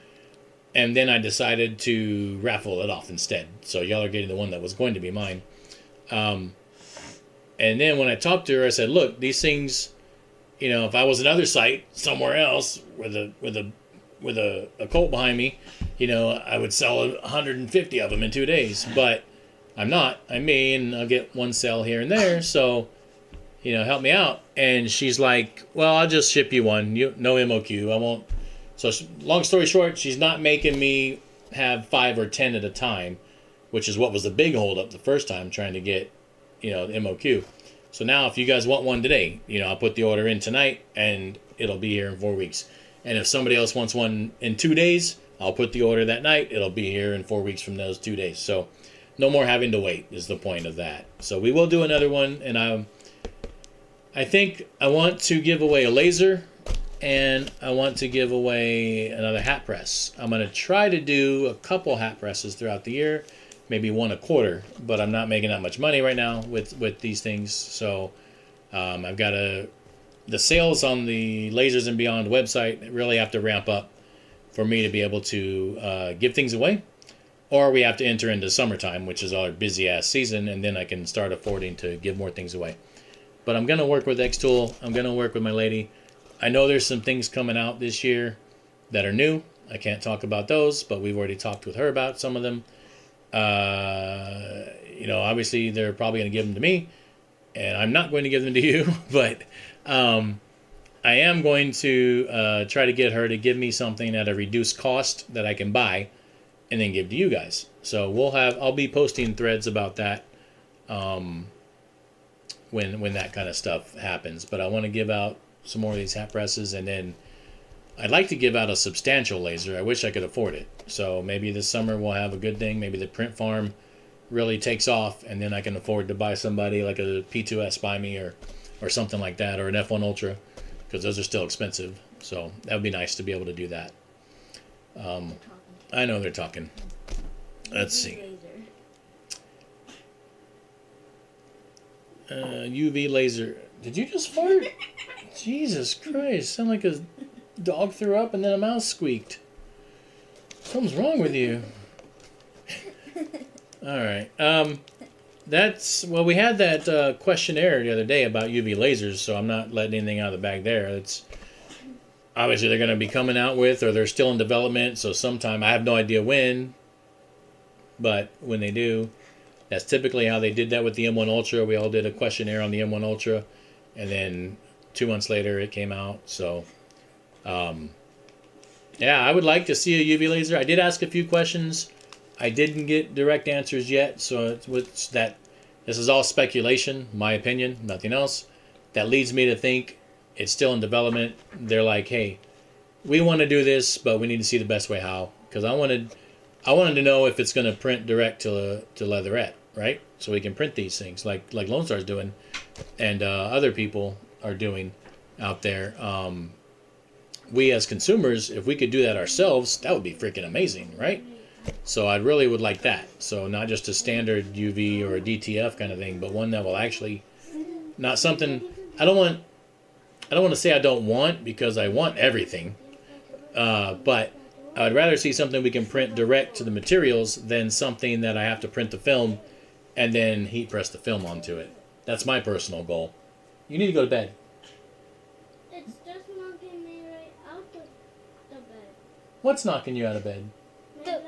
And then I decided to raffle it off instead. So y'all are getting the one that was going to be mine. And then when I talked to her, I said, "Look, these things, if I was another site somewhere else with a cult behind me, I would sell 150 of them in 2 days. But I'm not. I may, and I'll get one sale here and there. So, help me out." And she's like, "Well, I'll just ship you one. No MOQ. I won't." So long story short, she's not making me have 5 or 10 at a time, which is what was the big holdup the first time trying to get, the MOQ. So now if you guys want one today, I'll put the order in tonight and it'll be here in 4 weeks. And if somebody else wants one in 2 days, I'll put the order that night. It'll be here in 4 weeks from those 2 days. So no more having to wait is the point of that. So we will do another one, and I think I want to give away a laser. And I want to give away another hat press. I'm going to try to do a couple hat presses throughout the year, maybe one a quarter, but I'm not making that much money right now with these things. So I've got the sales on the Lasers and Beyond website really have to ramp up for me to be able to give things away. Or we have to enter into summertime, which is our busy-ass season, and then I can start affording to give more things away. But I'm going to work with X-Tool. I'm going to work with my lady. I know there's some things coming out this year that are new. I can't talk about those, but we've already talked with her about some of them. Obviously they're probably going to give them to me, and I'm not going to give them to you, but I am going to try to get her to give me something at a reduced cost that I can buy and then give to you guys. So I'll be posting threads about that when that kind of stuff happens. But I want to give out some more of these hat presses, and then I'd like to give out a substantial laser. I wish I could afford it. So maybe this summer we'll have a good thing. Maybe the print farm really takes off, and then I can afford to buy somebody like a P2S by me or something like that, or an F1 Ultra, because those are still expensive. So that would be nice to be able to do that. I know they're talking. Let's see. UV laser. Did you just fart? Jesus Christ. Sound like a dog threw up and then a mouse squeaked. Something's wrong with you. Alright. We had that questionnaire the other day about UV lasers, so I'm not letting anything out of the bag there. It's obviously they're going to be coming out with, or they're still in development, so sometime, I have no idea when, but when they do, that's typically how they did that with the M1 Ultra. We all did a questionnaire on the M1 Ultra, and then 2 months later it came out. So yeah, I would like to see a UV laser. I did ask a few questions. I didn't get direct answers yet, so this is all speculation, my opinion, nothing else. That leads me to think it's still in development. They're like, hey, we want to do this, but we need to see the best way how. Because I wanted to know if it's going to print direct to leatherette, right? So we can print these things like Lone Star's doing, and other people are doing out there. We as consumers, if we could do that ourselves, that would be freaking amazing, right? So I really would like that. So not just a standard UV or a DTF kind of thing, but one that will actually, not something. I don't want to say I don't want, because I want everything. But I would rather see something we can print direct to the materials than something that I have to print the film and then heat press the film onto it. That's my personal goal. You need to go to bed. It's just knocking me right out of the bed. What's knocking you out of bed? The bed.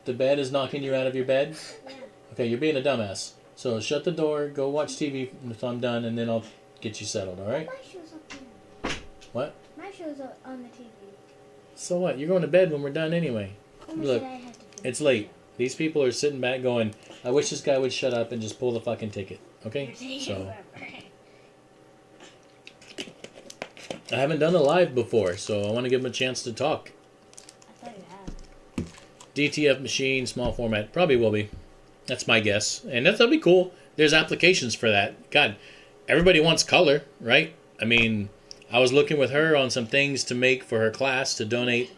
The bed is knocking you out of your bed? Yeah. Okay, you're being a dumbass. So shut the door, go watch TV until I'm done, and then I'll get you settled, alright? My shoes up here. What? My shoes are on the TV. So what? You're going to bed when we're done anyway. Look, it's late. These people are sitting back going, I wish this guy would shut up and just pull the fucking ticket. Okay? So I haven't done a live before, so I want to give him a chance to talk. I thought you had. DTF machine, small format. Probably will be. That's my guess. And that'll be cool. There's applications for that. God, everybody wants color, right? I mean, I was looking with her on some things to make for her class to donate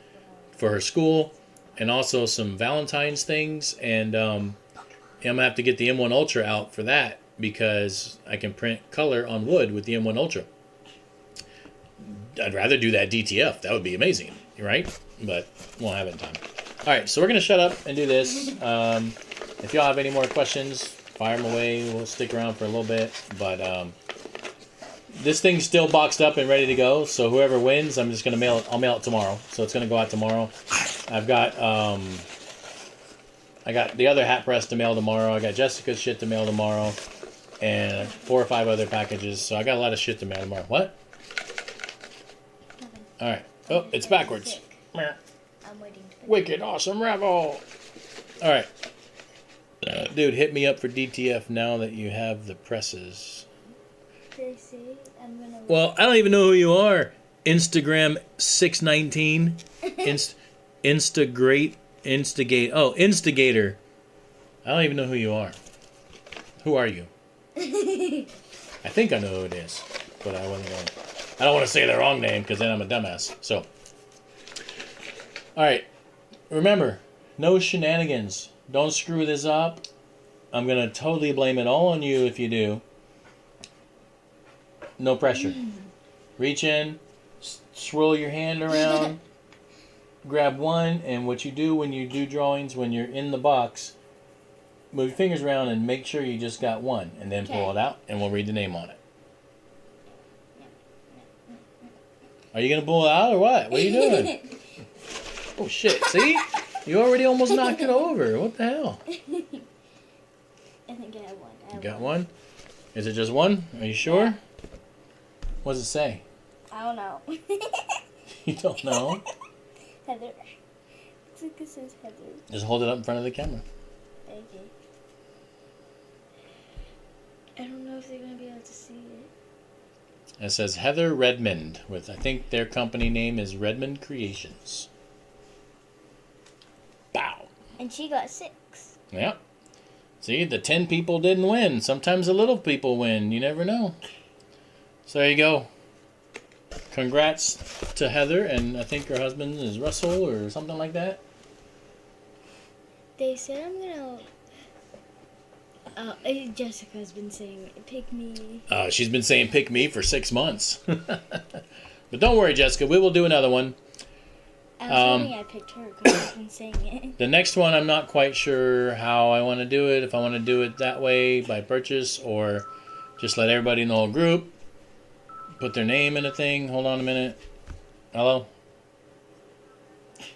for her school, and also some Valentine's things. And I'm going to have to get the M1 Ultra out for that, because I can print color on wood with the M1 Ultra. I'd rather do that DTF. That would be amazing, right? But won't have it in time. All right, so we're going to shut up and do this. If y'all have any more questions, fire them away. We'll stick around for a little bit. But this thing's still boxed up and ready to go. So whoever wins, I'm just going to mail it. I'll mail it tomorrow. So it's going to go out tomorrow. I've got I got the other hat press to mail tomorrow. I got Jessica's shit to mail tomorrow. And 4 or 5 other packages. So I got a lot of shit to mail tomorrow. What? All right. Oh, it's backwards. I'm waiting to Wicked awesome Raffle. All right. Dude, hit me up for DTF now that you have the presses. They say I'm gonna. Well, I don't even know who you are. Instagram 619. Instigate. Oh, Instigator. I don't even know who you are. Who are you? I think I know who it is, but I wasn't going. I don't want to say the wrong name because then I'm a dumbass. So, all right. Remember, no shenanigans. Don't screw this up. I'm gonna totally blame it all on you if you do. No pressure. Reach in, swirl your hand around, grab one, and what you do when you do drawings, when you're in the box, move your fingers around and make sure you just got one, and then pull it out, and we'll read the name on it. Are you gonna pull it out or what? What are you doing? Oh shit! See, you already almost knocked it over. What the hell? I think I have one. You got one? Is it just one? Are you sure? Yeah. What does it say? I don't know. You don't know? Heather. It's like it says Heather. Just hold it up in front of the camera. Okay. I don't know if they're gonna be able to see it. It says Heather Redmond with, I think their company name is Redmond Creations. Bow. And she got 6. Yep. See, the 10 people didn't win. Sometimes the little people win. You never know. So there you go. Congrats to Heather, and I think her husband is Russell or something like that. They said I'm gonna. Jessica's been saying, pick me. She's been saying pick me for 6 months. But don't worry, Jessica. We will do another one. I was hoping I picked her because I've been saying it. The next one, I'm not quite sure how I want to do it. If I want to do it that way by purchase or just let everybody in the whole group put their name in a thing. Hold on a minute. Hello?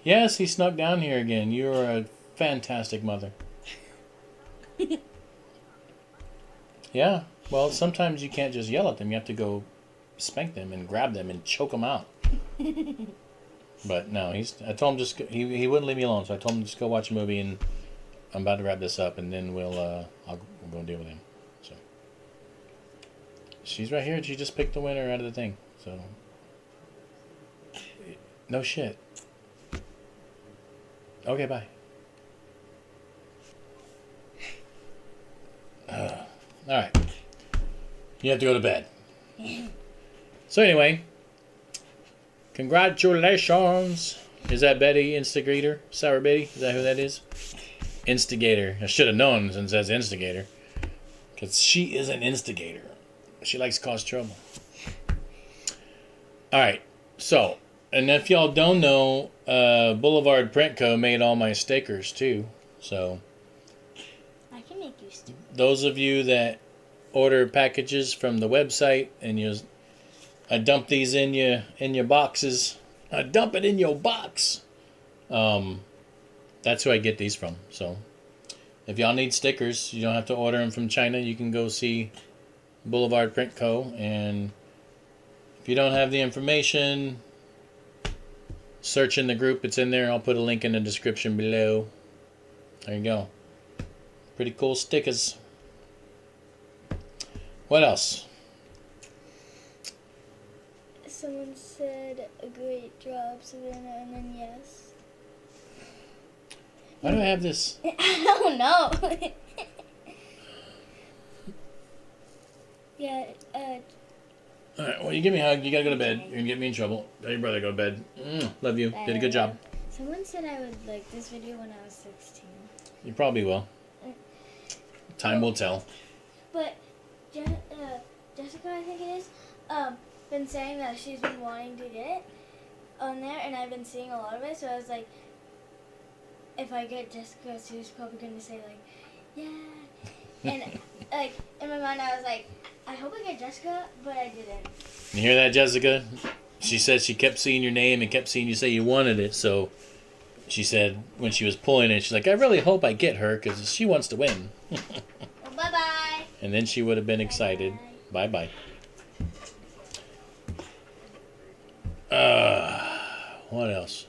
Yes, he snuck down here again. You are a fantastic mother. Yeah, well, sometimes you can't just yell at them. You have to go spank them and grab them and choke them out. But no, I told him just he wouldn't leave me alone, so I told him just go watch a movie, and I'm about to wrap this up, and then we'll go deal with him. So she's right here. She just picked the winner out of the thing. So No shit. Okay, bye. Alright. You have to go to bed. So anyway, congratulations. Is that Betty Instigator? Sour Betty? Is that who that is? Instigator. I should have known since that's Instigator. Because she is an instigator. She likes to cause trouble. Alright, so, and if y'all don't know, Boulevard Print Co. made all my stickers too. So, I can make you stickers. Those of you that order packages from the website and I dump these in your boxes. I dump it in your box. That's who I get these from. So, if y'all need stickers, you don't have to order them from China. You can go see Boulevard Print Co. And if you don't have the information, search in the group. It's in there. I'll put a link in the description below. There you go. Pretty cool stickers. What else? Someone said a great job, Savannah, and then yes. Why do I have this? I don't know. Yeah, Alright, well, you give me a hug. You gotta go to bed. You're gonna get me in trouble. Tell your brother to go to bed. Love you. Did a good job. Someone said I would like this video when I was 16. You probably will. Time will tell. But Jessica, I think it is, been saying that she's been wanting to get it on there, and I've been seeing a lot of it, so I was like, if I get Jessica, she's probably going to say, like, yeah. And, like, in my mind, I was like, I hope I get Jessica, but I didn't. You hear that, Jessica? She said she kept seeing your name and kept seeing you say you wanted it, so she said when she was pulling it, she's like, I really hope I get her because she wants to win. Well, bye-bye. And then she would have been excited. Bye-bye. What else?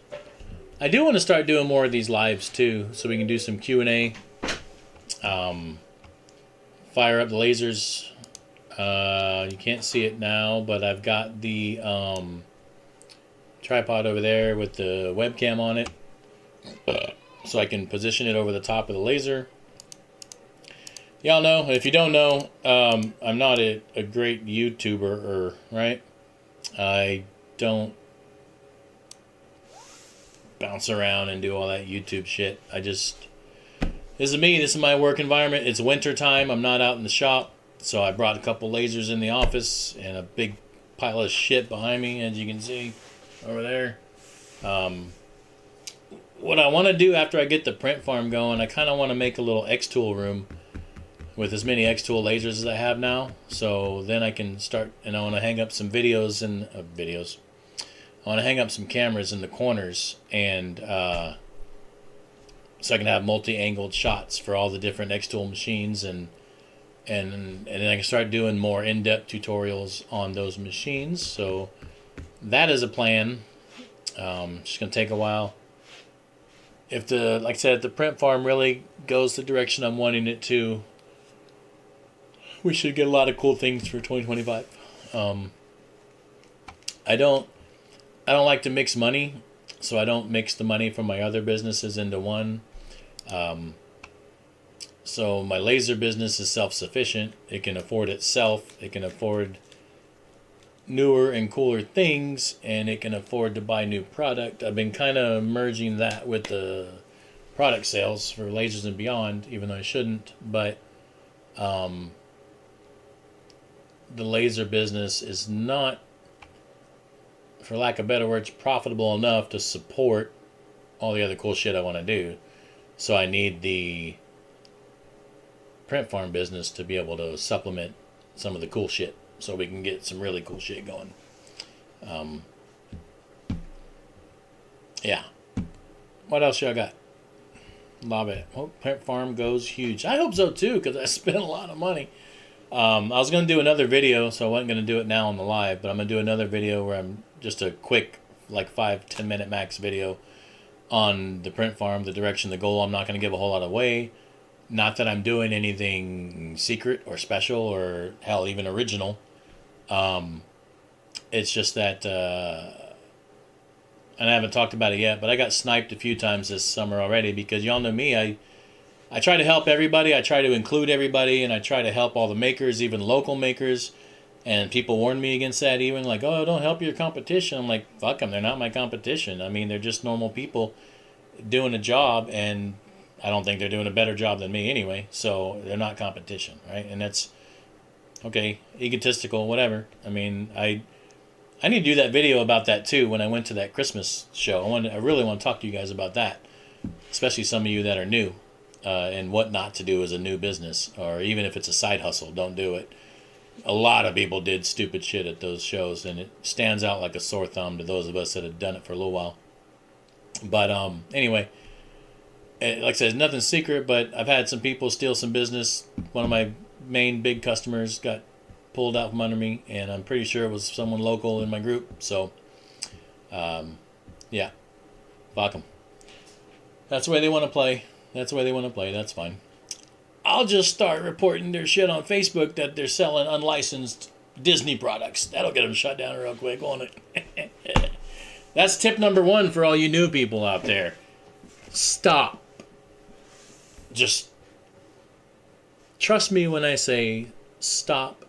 I do want to start doing more of these lives too, so we can do some Q&A. Fire up the lasers. You can't see it now, but I've got the tripod over there with the webcam on it, so I can position it over the top of the laser. Y'all know, if you don't know, I'm not a great YouTuber, right? I don't bounce around and do all that YouTube shit. This is me. This is my work environment. It's winter time. I'm not out in the shop, so I brought a couple lasers in the office and a big pile of shit behind me, as you can see over there. What I want to do after I get the print farm going, I kind of want to make a little X-Tool room with as many X-Tool lasers as I have now. So then I can start, and I want to hang up some videos and I want to hang up some cameras in the corners, and so I can have multi-angled shots for all the different X-Tool machines, and then I can start doing more in-depth tutorials on those machines. So that is a plan. Just gonna take a while. If like I said, if the print farm really goes the direction I'm wanting it to, we should get a lot of cool things for 2025. I don't like to mix money, so I don't mix the money from my other businesses into one. So my laser business is self-sufficient. It can afford itself. It can afford newer and cooler things, and it can afford to buy new product. I've been kind of merging that with the product sales for Lasers and Beyond, even though I shouldn't. But the laser business is not, for lack of better words, profitable enough to support all the other cool shit I want to do. So I need the print farm business to be able to supplement some of the cool shit, so we can get some really cool shit going. Yeah. What else y'all got? Love it. Hope print farm goes huge. I hope so too, because I spent a lot of money. I was going to do another video, so I wasn't going to do it now on the live, but I'm going to do another video where I'm just a quick, like 5-10 minute max video on the print farm, the direction, the goal. I'm not going to give a whole lot away. Not that I'm doing anything secret or special or, hell, even original. It's just that and I haven't talked about it yet, but I got sniped a few times this summer already because y'all know me. I try to help everybody. I try to include everybody, and I try to help all the makers, even local makers. And people warn me against that, even like, oh, don't help your competition. I'm like, fuck them. They're not my competition. I mean, they're just normal people doing a job, and I don't think they're doing a better job than me anyway. So they're not competition, right? And that's okay, egotistical, whatever. I mean, I need to do that video about that too when I went to that Christmas show. I really want to talk to you guys about that, especially some of you that are new, and what not to do as a new business, or even if it's a side hustle, don't do it. A lot of people did stupid shit at those shows, and it stands out like a sore thumb to those of us that have done it for a little while. But anyway, like I said, it's nothing secret, but I've had some people steal some business. One of my main big customers got pulled out from under me, and I'm pretty sure it was someone local in my group. So, yeah, fuck them. That's the way they want to play. That's fine. I'll just start reporting their shit on Facebook that they're selling unlicensed Disney products. That'll get them shut down real quick, won't it? That's tip number 1 for all you new people out there. Stop. Just trust me when I say stop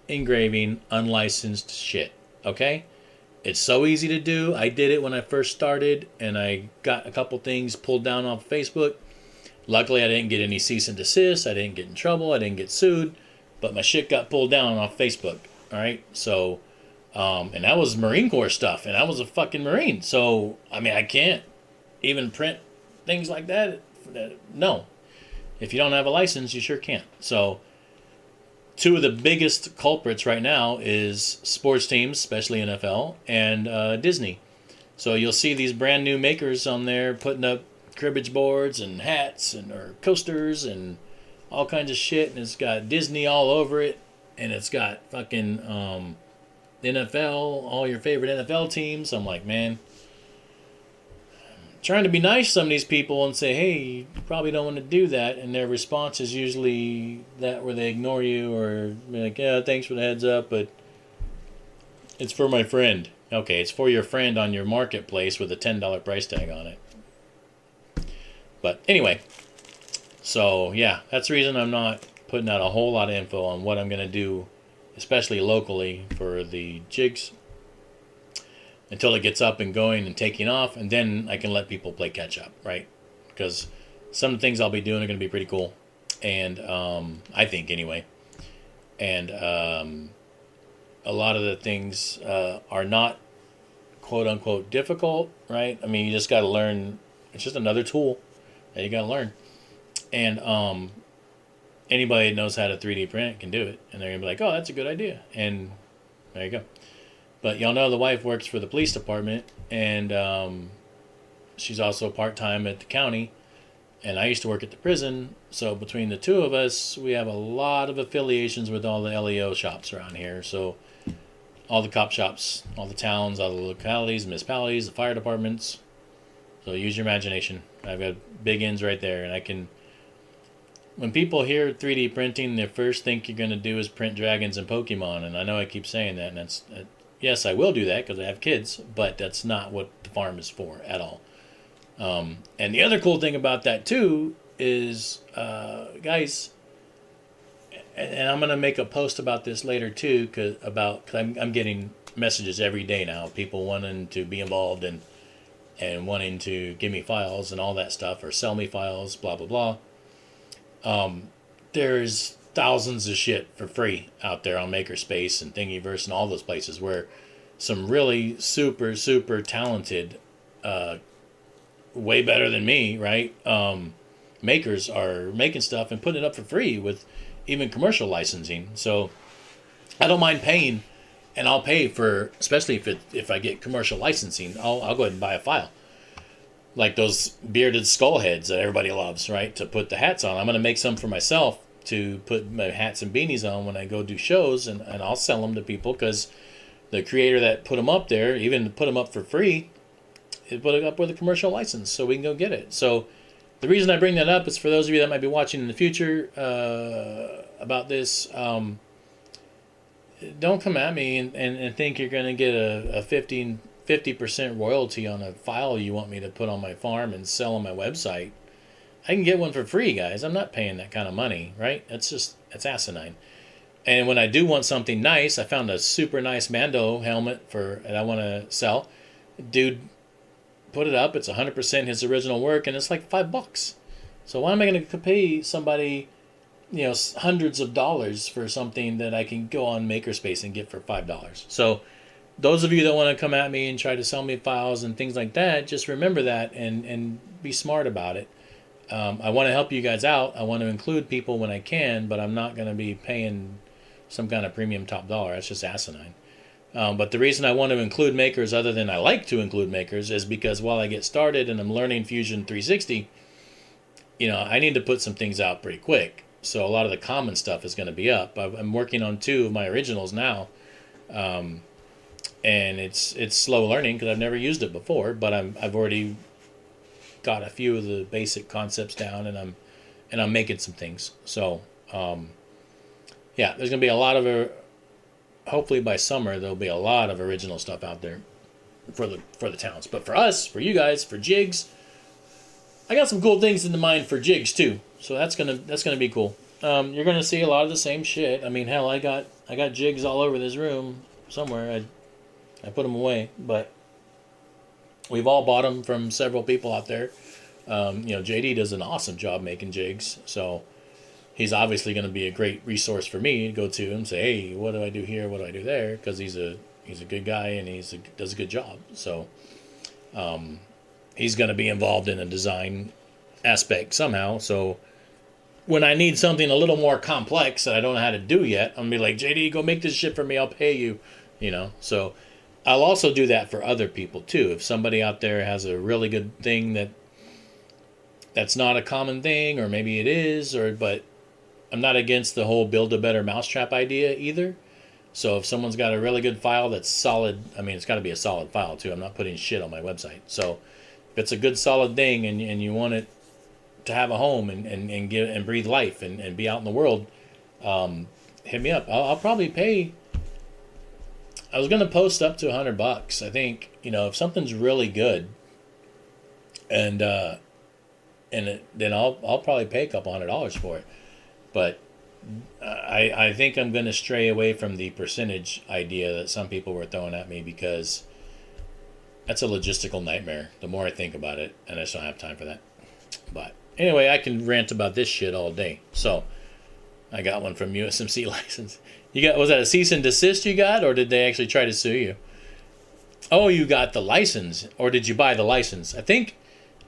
engraving unlicensed shit, okay? It's so easy to do. I did it when I first started, and I got a couple things pulled down off Facebook. Luckily, I didn't get any cease and desist. I didn't get in trouble. I didn't get sued. But my shit got pulled down off Facebook. All right? So, and that was Marine Corps stuff. And I was a fucking Marine. So, I mean, I can't even print things like that. No. If you don't have a license, you sure can't. So, 2 of the biggest culprits right now is sports teams, especially NFL, and Disney. So, you'll see these brand new makers on there putting up cribbage boards and hats or coasters and all kinds of shit, and it's got Disney all over it, and it's got fucking NFL, all your favorite NFL teams. I'm like, man, I'm trying to be nice to some of these people and say, hey, you probably don't want to do that, and their response is usually that where they ignore you or be like, yeah, thanks for the heads up, but it's for my friend. Okay, it's for your friend on your marketplace with a $10 price tag on it. But anyway, so yeah, that's the reason I'm not putting out a whole lot of info on what I'm going to do, especially locally for the jigs, until it gets up and going and taking off, and then I can let people play catch up, right? Because some of the things I'll be doing are going to be pretty cool, and I think anyway. And a lot of the things are not quote unquote difficult, right? I mean, you just got to learn. It's just another tool that you got to learn. And anybody that knows how to 3D print can do it. And they're going to be like, oh, that's a good idea. And there you go. But y'all know the wife works for the police department. And she's also part-time at the county. And I used to work at the prison. So between the two of us, we have a lot of affiliations with all the LEO shops around here. So all the cop shops, all the towns, all the localities, municipalities, the fire departments. So use your imagination. I've got big ends right there, and I can. When people hear 3D printing, the first thing you're going to do is print dragons and Pokemon, and I know I keep saying that, and that's yes, I will do that because I have kids, but that's not what the farm is for at all. And the other cool thing about that too is, guys, and I'm going to make a post about this later too, cause I'm getting messages every day now, people wanting to be involved and wanting to give me files and all that stuff, or sell me files, blah, blah, blah. There's thousands of shit for free out there on Makerspace and Thingiverse and all those places where some really super, super talented, way better than me, right? Makers are making stuff and putting it up for free with even commercial licensing. So I don't mind paying. And I'll pay for, especially if I get commercial licensing, I'll go ahead and buy a file. Like those bearded skull heads that everybody loves, right? To put the hats on. I'm going to make some for myself to put my hats and beanies on when I go do shows, and I'll sell them to people because the creator that put them up there, even put them up for free, it put it up with a commercial license so we can go get it. So the reason I bring that up is for those of you that might be watching in the future about this. Don't come at me and think you're going to get a 50% royalty on a file you want me to put on my farm and sell on my website, I can get one for free, guys. I'm not paying that kind of money, right? It's asinine. And when I do want something nice, I found a super nice Mando helmet and I want to sell. Dude put it up. It's 100% his original work, and it's like $5. So why am I going to pay somebody, hundreds of dollars for something that I can go on Makerspace and get for $5? So those of you that want to come at me and try to sell me files and things like that, just remember that and be smart about it. I want to help you guys out. I want to include people when I can, but I'm not going to be paying some kind of premium top dollar. That's just asinine. But the reason I want to include makers, other than I like to include makers, is because while I get started and I'm learning Fusion 360, I need to put some things out pretty quick. So a lot of the common stuff is going to be up. I'm working on 2 of my originals now, and it's slow learning because I've never used it before. But I've already got a few of the basic concepts down, and I'm making some things. So yeah, there's going to be a lot of hopefully by summer there'll be a lot of original stuff out there for the towns. But for us, for you guys, for jigs, I got some cool things in the mind for jigs too. So that's gonna be cool. You're gonna see a lot of the same shit. I mean, hell, I got jigs all over this room somewhere. I put them away, but we've all bought them from several people out there. JD does an awesome job making jigs, so he's obviously going to be a great resource for me to go to and say, hey, what do I do here? What do I do there? Because he's a good guy and does a good job. So he's going to be involved in the design aspect somehow. So when I need something a little more complex that I don't know how to do yet, I'm going to be like, JD, go make this shit for me. I'll pay you. So I'll also do that for other people too. If somebody out there has a really good thing that's not a common thing, or maybe it is, but I'm not against the whole build a better mousetrap idea either. So if someone's got a really good file that's solid, I mean, it's got to be a solid file too. I'm not putting shit on my website. So if it's a good solid thing and you want it to have a home and give and breathe life and be out in the world, hit me up. I'll probably pay. I was gonna post up to $100. I think if something's really good, then I'll probably pay a couple $100 for it. But I think I'm going to stray away from the percentage idea that some people were throwing at me, because that's a logistical nightmare. The more I think about it, and I just don't have time for that. But anyway, I can rant about this shit all day. So I got one from USMC license. Was that a cease and desist you got, or did they actually try to sue you? Oh, you got the license, or did you buy the license? I think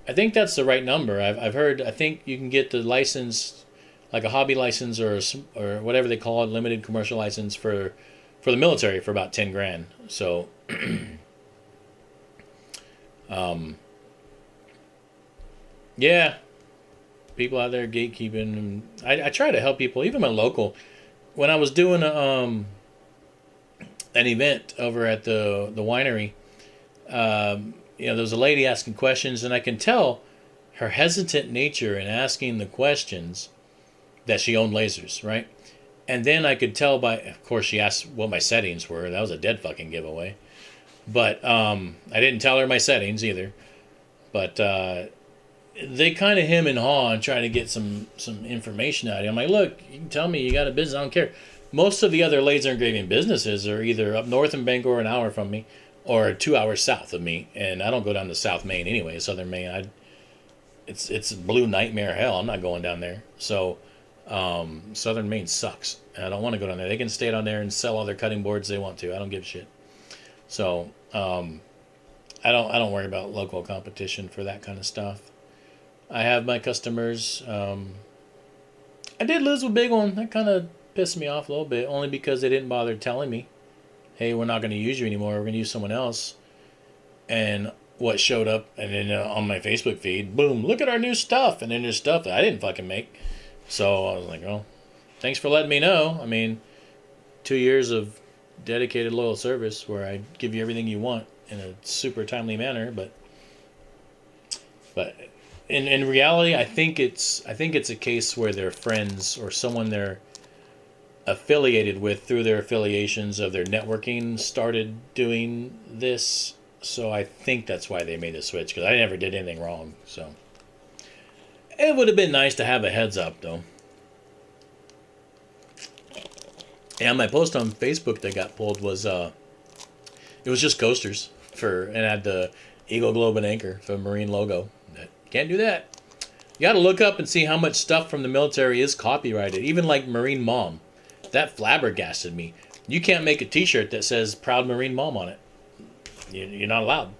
that's the right number. I've heard. I think you can get the license, like a hobby license or whatever they call it, limited commercial license for the military for about $10,000. So, yeah, people out there gatekeeping. And I try to help people, even my local. When I was doing an event over at the winery, there was a lady asking questions, and I can tell her hesitant nature in asking the questions that she owned lasers, right? And then I could tell of course, she asked what my settings were. That was a dead fucking giveaway. But I didn't tell her my settings either. But they kind of hem and haw and try to get some information out of you. I'm like, look, you can tell me you got a business. I don't care. Most of the other laser engraving businesses are either up north in Bangor, an hour from me, or 2 hours south of me. And I don't go down to South Maine anyway, Southern Maine. It's blue nightmare hell. I'm not going down there. So Southern Maine sucks. I don't want to go down there. They can stay down there and sell all their cutting boards they want to. I don't give a shit. So I don't worry about local competition for that kind of stuff. I have my customers. I did lose a big one. That kind of pissed me off a little bit, only because they didn't bother telling me, hey, we're not going to use you anymore. We're going to use someone else. And what showed up, and then on my Facebook feed, boom, look at our new stuff. And then there's stuff that I didn't fucking make. So I was like, well, thanks for letting me know. I mean, 2 years of dedicated loyal service where I give you everything you want in a super timely manner. But in reality, I think it's a case where their friends or someone they're affiliated with through their affiliations of their networking started doing this So I think that's why they made the switch, because I never did anything wrong. So it would have been nice to have a heads up, though. And my post on Facebook that got pulled was it was just coasters and had the Eagle Globe and Anchor, so Marine logo. Can't do that. You got to look up and see how much stuff from the military is copyrighted. Even like Marine Mom, that flabbergasted me. You can't make a T-shirt that says "Proud Marine Mom" on it. You're not allowed.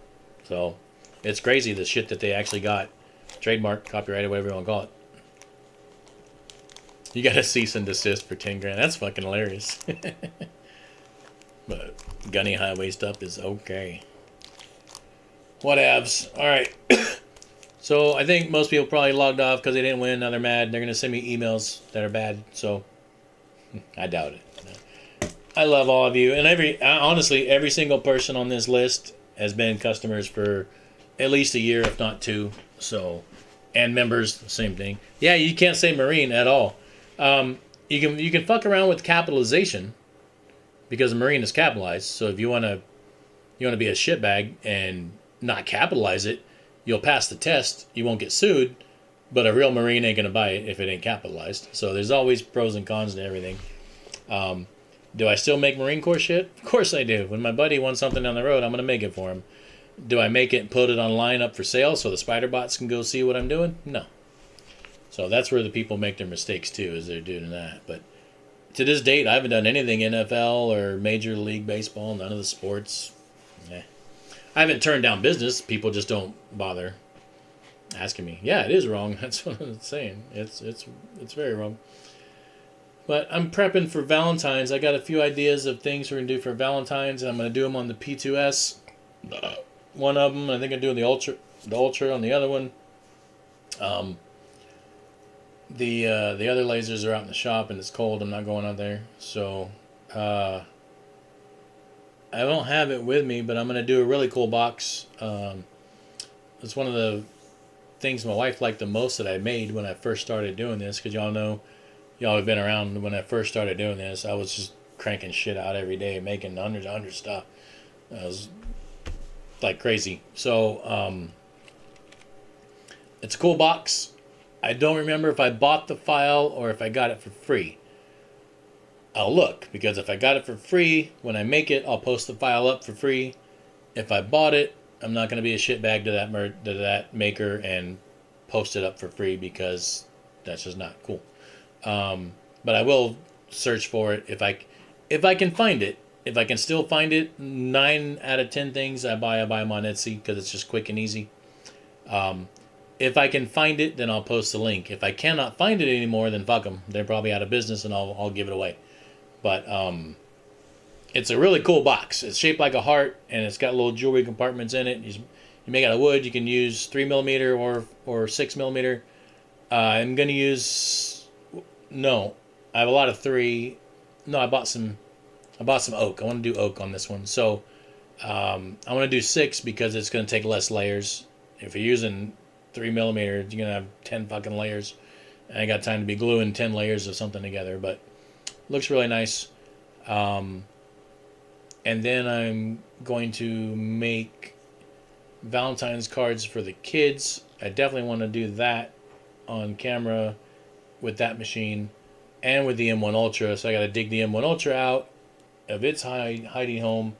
So it's crazy the shit that they actually got trademark, copyrighted, whatever you want to call it. You got to cease and desist for 10 grand. That's fucking hilarious. But gunny highway stuff is okay. Whatevs. All right. So I think most people probably logged off because they didn't win. Now they're mad. They're going to send me emails that are bad. So I doubt it. I love all of you. And honestly, every single person on this list has been customers for at least a year, if not 2. So, and members, same thing. Yeah, you can't say Marine at all. You can fuck around with capitalization because Marine is capitalized. So if you want to be a shitbag and not capitalize it, you'll pass the test. You won't get sued, but a real Marine ain't gonna buy it if it ain't capitalized. So there's always pros and cons to everything. Do I still make Marine Corps shit? Of course I do. When my buddy wants something down the road, I'm gonna make it for him. Do I make it and put it online up for sale so the spider bots can go see what I'm doing? No. So that's where the people make their mistakes too, is they're doing that. But to this date, I haven't done anything NFL or Major League Baseball, none of the sports. I haven't turned down business. People just don't bother asking me. Yeah, it is wrong. That's what I'm saying. It's very wrong. But I'm prepping for Valentine's. I got a few ideas of things we're going to do for Valentine's, and I'm going to do them on the P2S. One of them, I think I'm doing the Ultra on the other one. The other lasers are out in the shop, and it's cold. I'm not going out there. So, I don't have it with me, but I'm going to do a really cool box. It's one of the things my wife liked the most that I made when I first started doing this, because y'all have been around when I first started doing this. I was just cranking shit out every day, making hundreds of stuff. I was like crazy. So, it's a cool box. I don't remember if I bought the file or if I got it for free. I'll look, because if I got it for free, when I make it, I'll post the file up for free. If I bought it, I'm not going to be a shitbag to that maker and post it up for free, because that's just not cool. But I will search for it if I can find it. If I can still find it, 9 out of 10 things I buy them on Etsy, because it's just quick and easy. If I can find it, then I'll post the link. If I cannot find it anymore, then fuck them. They're probably out of business, and I'll give it away. But it's a really cool box. It's shaped like a heart, and it's got little jewelry compartments in it. You make it out of wood. You can use 3mm or 6mm. I'm going to use... No. I have a lot of 3. No, I bought some oak. I want to do oak on this one. So I want to do 6 because it's going to take less layers. If you're using 3mm, you're going to have 10 fucking layers. I ain't got time to be gluing 10 layers of something together, but looks really nice. And then I'm going to make Valentine's cards for the kids. I definitely want to do that on camera with that machine and with the M1 Ultra. So I got to dig the M1 Ultra out of its hiding home.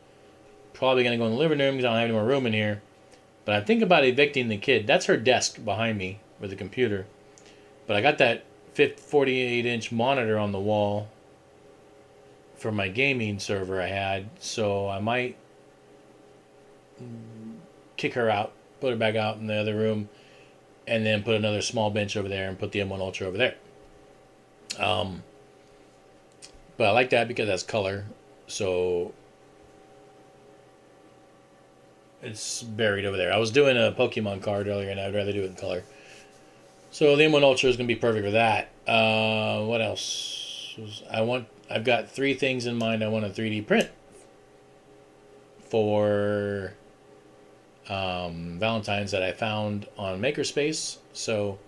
Probably going to go in the living room because I don't have any more room in here. But I'm thinking about evicting the kid. That's her desk behind me with the computer. But I got that 48-inch monitor on the wall for my gaming server I had, so I might kick her out, put her back out in the other room, and then put another small bench over there and put the M1 Ultra over there. But I like that because that's color, so it's buried over there. I was doing a Pokemon card earlier, and I'd rather do it in color. So the M1 Ultra is going to be perfect for that. What else? I've got 3 things in mind I want to 3D print for Valentine's that I found on Makerspace. So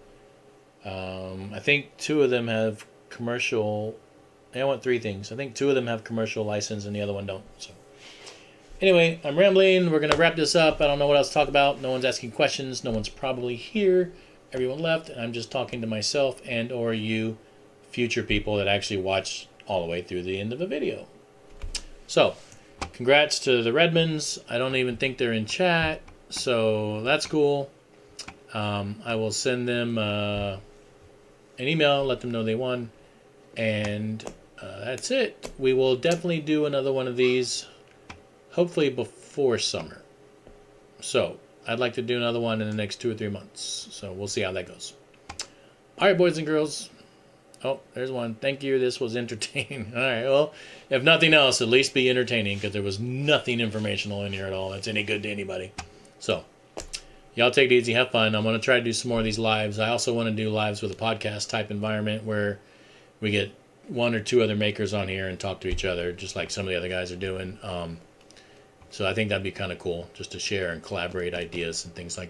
I think 2 of them have commercial. I want 3 things. I think 2 of them have commercial license and the other one don't. So Anyway, I'm rambling. We're going to wrap this up. I don't know what else to talk about. No one's asking questions. No one's probably here. Everyone left. And I'm just talking to myself and or you future people that actually watch all the way through the end of a video. So, congrats to the Redmonds. I don't even think they're in chat. So, that's cool. I will send them an email, let them know they won. And that's it. We will definitely do another one of these, hopefully before summer. So, I'd like to do another one in the next 2 or 3 months. So, we'll see how that goes. All right, boys and girls. Oh, there's one. Thank you. This was entertaining. All right. Well, if nothing else, at least be entertaining because there was nothing informational in here at all that's any good to anybody. So, y'all take it easy. Have fun. I'm going to try to do some more of these lives. I also want to do lives with a podcast type environment where we get 1 or 2 other makers on here and talk to each other, just like some of the other guys are doing. So I think that'd be kind of cool just to share and collaborate ideas and things like